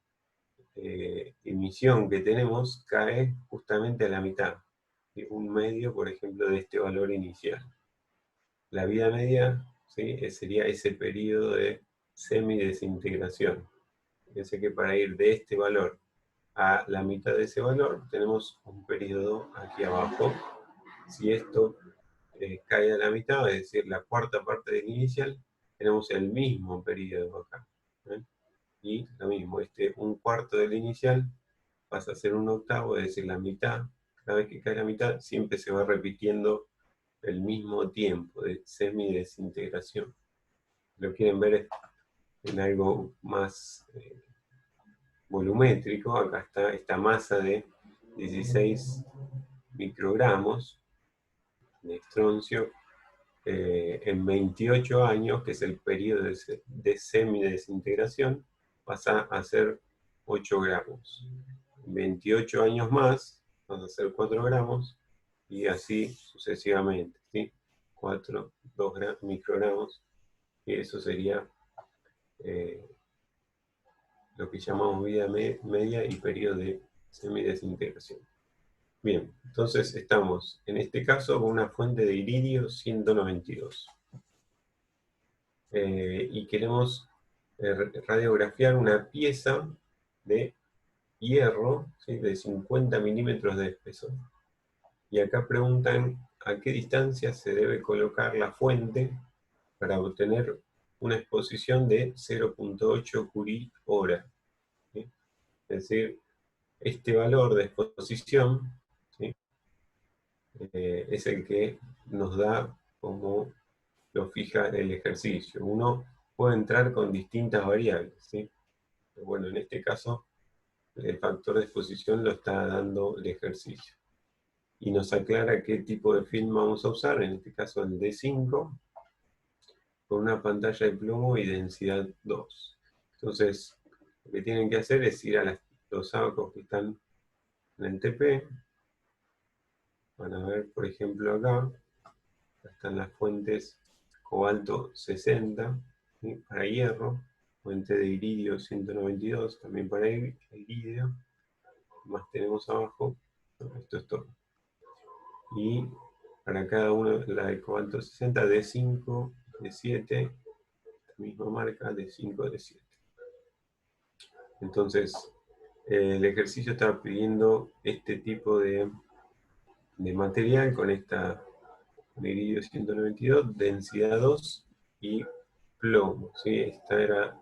Speaker 4: emisión que tenemos, cae justamente a la mitad. ¿Sí? Un medio, por ejemplo, de este valor inicial. La vida media, ¿sí?, sería ese periodo de semidesintegración. Fíjense que para ir de este valor a la mitad de ese valor, tenemos un periodo aquí abajo. Si esto cae a la mitad, es decir, la cuarta parte del inicial, tenemos el mismo periodo acá. ¿Eh? Y lo mismo, un cuarto del inicial pasa a ser un octavo, es decir, la mitad. Cada vez que cae la mitad, siempre se va repitiendo el mismo tiempo de semidesintegración. Lo quieren ver en algo más volumétrico. Acá está esta masa de 16 microgramos de estroncio en 28 años, que es el periodo de semidesintegración, pasa a ser 8 gramos. 28 años más, pasa a ser 4 gramos, y así sucesivamente, ¿sí? 4, 2 microgramos, y eso sería lo que llamamos vida media y periodo de semidesintegración. Bien, entonces estamos en este caso con una fuente de iridio 192. Y queremos radiografiar una pieza de hierro, ¿sí?, de 50 milímetros de espesor. Y acá preguntan a qué distancia se debe colocar la fuente para obtener una exposición de 0.8 curie/hora. ¿Sí? Es decir, este valor de exposición, ¿sí?, es el que nos da como lo fija el ejercicio. Uno puede entrar con distintas variables, ¿sí? Pero bueno, en este caso el factor de exposición lo está dando el ejercicio. Y nos aclara qué tipo de film vamos a usar, en este caso el D5, con una pantalla de plomo y densidad 2. Entonces, lo que tienen que hacer es ir a los abacos que están en el TP. Van a ver, por ejemplo, acá están las fuentes cobalto 60, ¿sí?, para hierro, fuente de iridio 192, también para iridio, más tenemos abajo, esto es todo. Y para cada uno, la de cobalto 60, D5, D7, misma marca, D5, D7. Entonces, el ejercicio está pidiendo este tipo de material con esta iridio 192, densidad 2 y plomo, ¿sí? Estas eran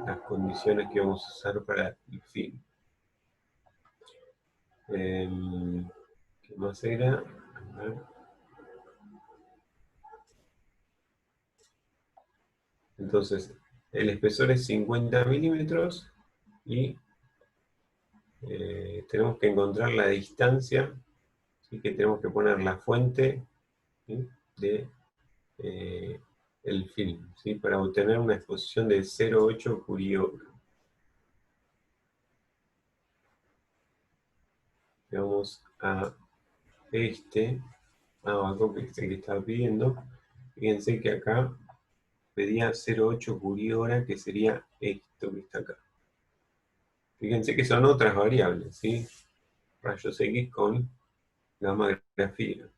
Speaker 4: las condiciones que vamos a usar para el film. ¿Qué más era? A ver. Entonces, el espesor es 50 milímetros y tenemos que encontrar la distancia, ¿sí?, que tenemos que poner la fuente, ¿sí?, de el film, ¿sí?, para obtener una exposición de 0.8 curie/hora. Vamos a este abajo, que es el que estaba pidiendo. Fíjense que acá pedía 0.8 curie/hora, que sería esto que está acá. Fíjense que son otras variables, ¿sí? Rayos X con gamma grafía.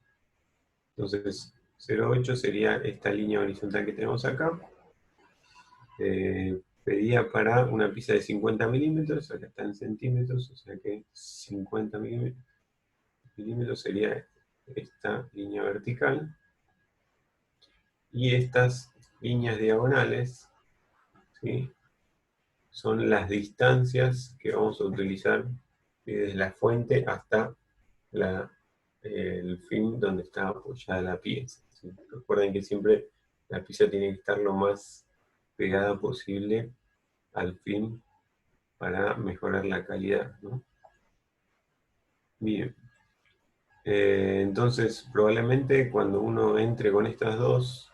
Speaker 4: Entonces, 0.8 sería esta línea horizontal que tenemos acá. Pedía para una pieza de 50 milímetros, acá está en centímetros, o sea que 50 milímetros sería esta línea vertical. Y estas líneas diagonales, ¿sí?, son las distancias que vamos a utilizar desde la fuente hasta el film donde está apoyada la pieza, ¿sí? Recuerden que siempre la pieza tiene que estar lo más pegada posible al film para mejorar la calidad, ¿no? Bien. Entonces, probablemente cuando uno entre con estas dos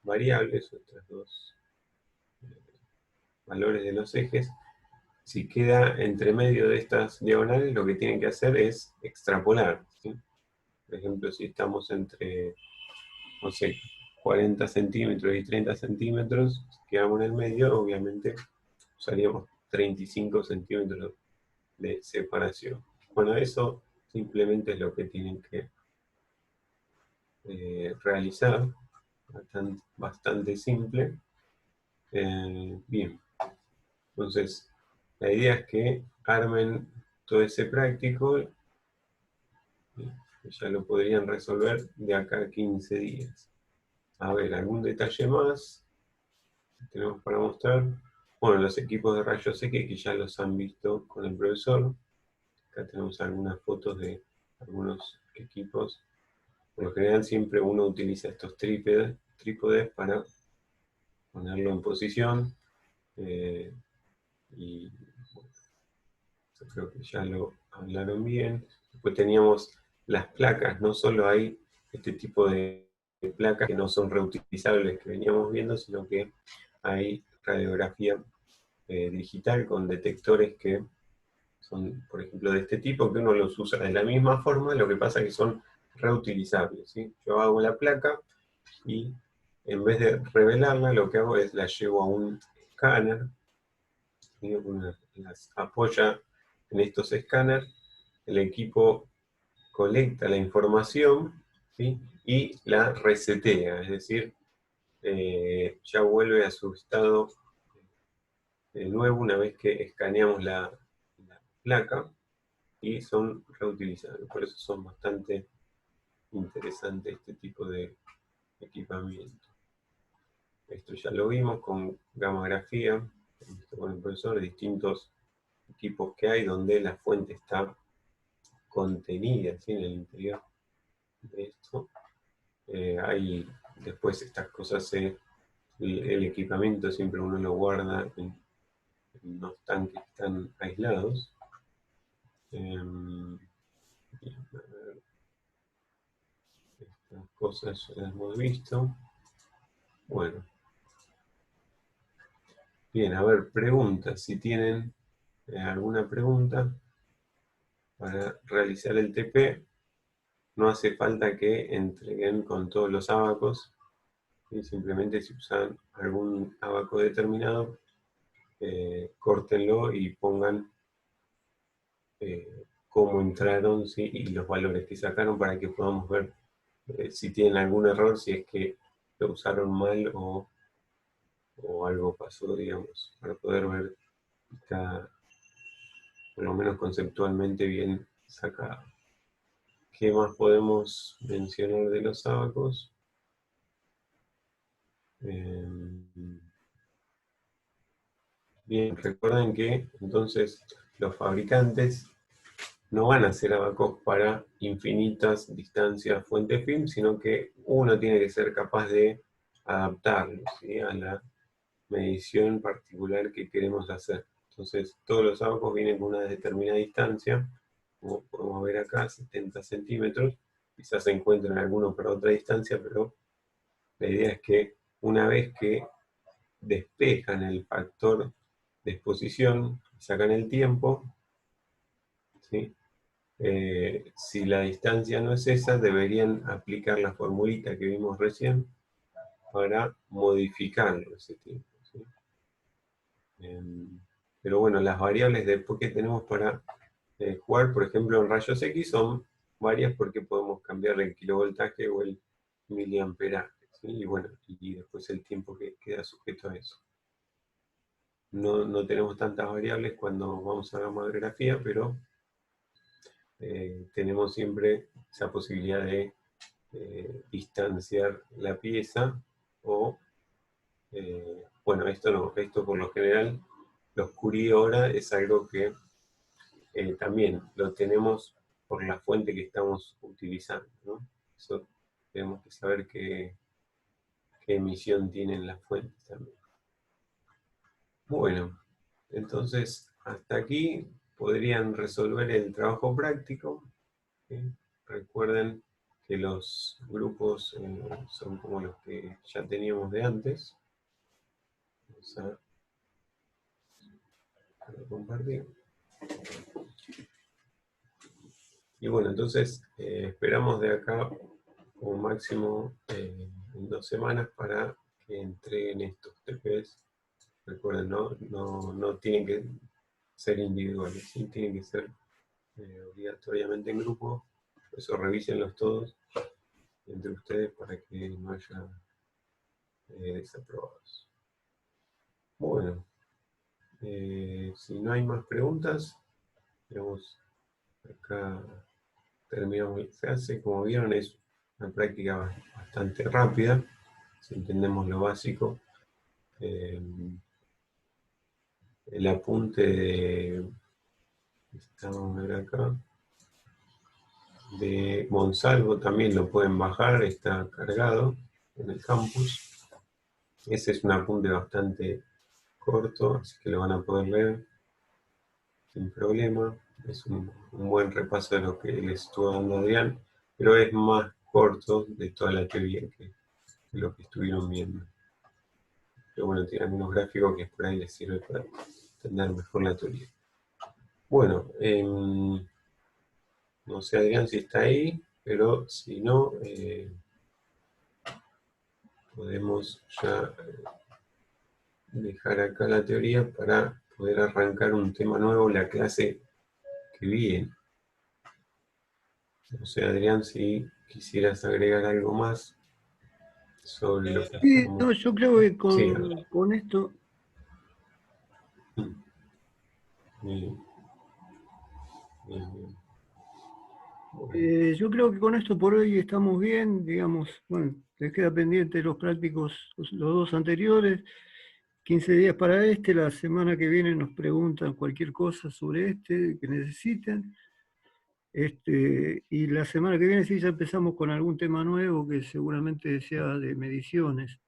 Speaker 4: variables, estas dos valores de los ejes, si queda entre medio de estas diagonales, lo que tienen que hacer es extrapolar, ¿sí? Por ejemplo, si estamos entre, no sé, 40 centímetros y 30 centímetros, si quedamos en el medio, obviamente usaríamos 35 centímetros de separación. Bueno, eso simplemente es lo que tienen que realizar, bastante simple. Bien, entonces la idea es que armen todo ese práctico, ya lo podrían resolver de acá a 15 días. A ver, algún detalle más tenemos para mostrar. Bueno, los equipos de rayos X que ya los han visto con el profesor. Acá tenemos algunas fotos de algunos equipos. Por lo general siempre uno utiliza estos trípodes para ponerlo en posición. Y bueno, yo creo que ya lo hablaron bien. Después teníamos las placas, no solo hay este tipo de placas que no son reutilizables que veníamos viendo, sino que hay radiografía digital con detectores que son, por ejemplo, de este tipo, que uno los usa de la misma forma, lo que pasa es que son reutilizables, ¿sí? Yo hago la placa y en vez de revelarla, lo que hago es la llevo a un escáner, ¿sí? Las apoya en estos escáneres, el equipo colecta la información, ¿sí? Y la resetea, es decir, ya vuelve a su estado de nuevo una vez que escaneamos la placa, y son reutilizables. Por eso son bastante interesantes este tipo de equipamiento. Esto ya lo vimos con gammagrafía, con el profesor, distintos equipos que hay donde la fuente está contenida, ¿sí? En el interior de esto. Hay después estas cosas, el equipamiento siempre uno lo guarda en unos tanques que están aislados. Estas cosas ya las hemos visto. Bueno. Bien, a ver, preguntas. Si tienen alguna pregunta para realizar el TP, no hace falta que entreguen con todos los ábacos. ¿Sí? Simplemente si usan algún ábaco determinado, córtenlo y pongan cómo entraron, ¿sí? Y los valores que sacaron para que podamos ver si tienen algún error, si es que lo usaron mal o algo pasó, digamos, para poder ver si está por lo menos conceptualmente bien sacado. ¿Qué más podemos mencionar de los ábacos? Bien, recuerden que entonces los fabricantes no van a hacer ábacos para infinitas distancias fuente-fin, sino que uno tiene que ser capaz de adaptarlos, ¿sí? A la medición particular que queremos hacer. Entonces, todos los ábacos vienen con una determinada distancia, como podemos ver acá, 70 centímetros. Quizás se encuentren algunos para otra distancia, pero la idea es que una vez que despejan el factor de exposición, sacan el tiempo, ¿sí? Si la distancia no es esa, deberían aplicar la formulita que vimos recién para modificarlo ese tiempo, ¿sí? Pero bueno, las variables después que tenemos para jugar, por ejemplo, en rayos X son varias porque podemos cambiar el kilovoltaje o el miliamperaje, ¿sí? Y bueno, y después el tiempo que queda sujeto a eso. No tenemos tantas variables cuando vamos a gammagrafía, pero tenemos siempre esa posibilidad de distanciar la pieza o, bueno, esto no, esto por lo general, los Curie hora es algo que también lo tenemos por la fuente que estamos utilizando, ¿no? Eso tenemos que saber qué emisión tienen las fuentes también. Bueno, entonces hasta aquí podrían resolver el trabajo práctico, ¿sí? Recuerden que los grupos son como los que ya teníamos de antes. Vamos a compartir. Y bueno, entonces esperamos de acá como máximo en 2 semanas para que entreguen estos TPs. Recuerden, no tienen que ser individuales, ¿sí? Tienen que ser obligatoriamente en grupo. Por eso revísenlos todos entre ustedes para que no haya desaprobados. Bueno, si no hay más preguntas, digamos, acá terminamos la clase. Como vieron, es una práctica bastante rápida, si entendemos lo básico. El apunte vamos a ver acá, de Monsalvo también lo pueden bajar, está cargado en el campus. Ese es un apunte bastante corto, así que lo van a poder leer sin problema. Es un buen repaso de lo que les estuvo dando Adrián, pero es más corto de toda la teoría que lo que estuvieron viendo. Pero bueno, tiene algunos gráficos que por ahí les sirve para entender mejor la teoría. Bueno, no sé Adrián si está ahí, pero si no, podemos ya dejar acá la teoría para poder arrancar un tema nuevo, la clase que viene. No sé Adrián si quisieras agregar algo más sobre lo que
Speaker 1: Sí,
Speaker 4: estamos...
Speaker 1: no, yo creo que
Speaker 4: Sí,
Speaker 1: con esto,
Speaker 4: bien, bien, bien. Bueno,
Speaker 1: yo creo que con esto por hoy estamos bien, digamos, bueno, les queda pendiente los prácticos, los dos anteriores, 15 días para este, la semana que viene nos preguntan cualquier cosa sobre este que necesiten. Y la semana que viene sí ya empezamos con algún tema nuevo que seguramente sea de mediciones.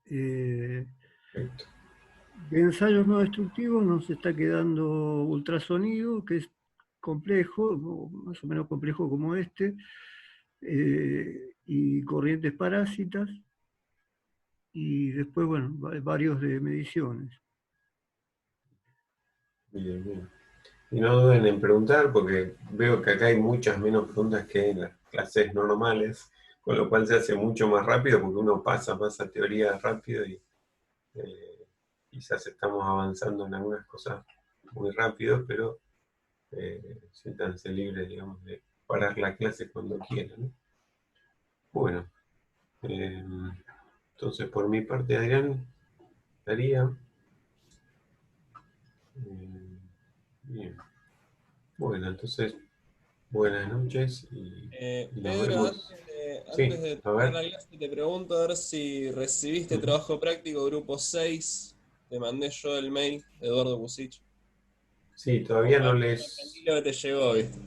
Speaker 4: perfecto.
Speaker 1: De ensayos no destructivos nos está quedando ultrasonido, que es complejo, o más o menos complejo como este, y corrientes parásitas, y después, bueno, varios de mediciones.
Speaker 4: Bien, bien. Y no duden en preguntar, porque veo que acá hay muchas menos preguntas que en las clases normales, con lo cual se hace mucho más rápido, porque uno pasa más a teoría rápido y quizás estamos avanzando en algunas cosas muy rápido, pero siéntanse libres, digamos, de parar la clase cuando quieran, ¿no? Bueno, entonces por mi parte, Adrián, estaría... bien. Bueno, entonces, buenas noches y nos
Speaker 5: Pedro,
Speaker 4: vemos.
Speaker 5: antes
Speaker 4: Sí,
Speaker 5: de
Speaker 4: a
Speaker 5: terminar
Speaker 4: ver.
Speaker 5: la clase, te pregunto a ver si recibiste
Speaker 4: Ujú.
Speaker 5: trabajo práctico grupo 6. Te mandé yo el mail, Eduardo Busich.
Speaker 4: Sí,
Speaker 5: Como
Speaker 4: todavía no
Speaker 5: para estar
Speaker 4: les...
Speaker 5: tranquilo que te llegó, ¿viste?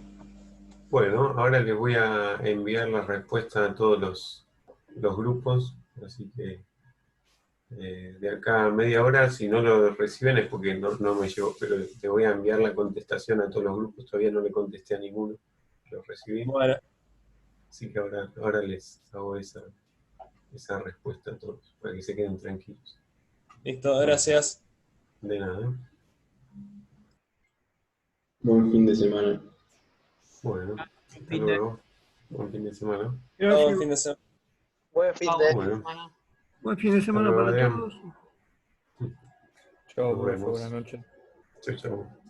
Speaker 4: Bueno, ahora les voy a enviar la respuesta a todos los grupos, así que de acá a media hora, si no lo reciben es porque no me llegó, pero les voy a enviar la contestación a todos los grupos, todavía no le contesté a ninguno, lo recibí,
Speaker 5: Bueno,
Speaker 4: así que ahora les hago esa respuesta a todos, para que se queden tranquilos.
Speaker 5: listo,
Speaker 4: Bueno,
Speaker 5: gracias.
Speaker 4: de nada.
Speaker 6: Buen fin de semana.
Speaker 4: Bueno, hasta luego. Buen fin de semana.
Speaker 5: Buen
Speaker 1: Gracias,
Speaker 5: fin de semana.
Speaker 7: Buen fin de
Speaker 4: Bueno,
Speaker 1: buen fin de
Speaker 4: hasta
Speaker 1: semana
Speaker 4: luego,
Speaker 1: para
Speaker 4: Adrián.
Speaker 1: todos.
Speaker 3: Chao,
Speaker 4: Nos
Speaker 3: profe, buenas
Speaker 4: vemos.
Speaker 3: noches.
Speaker 4: Chau, chau.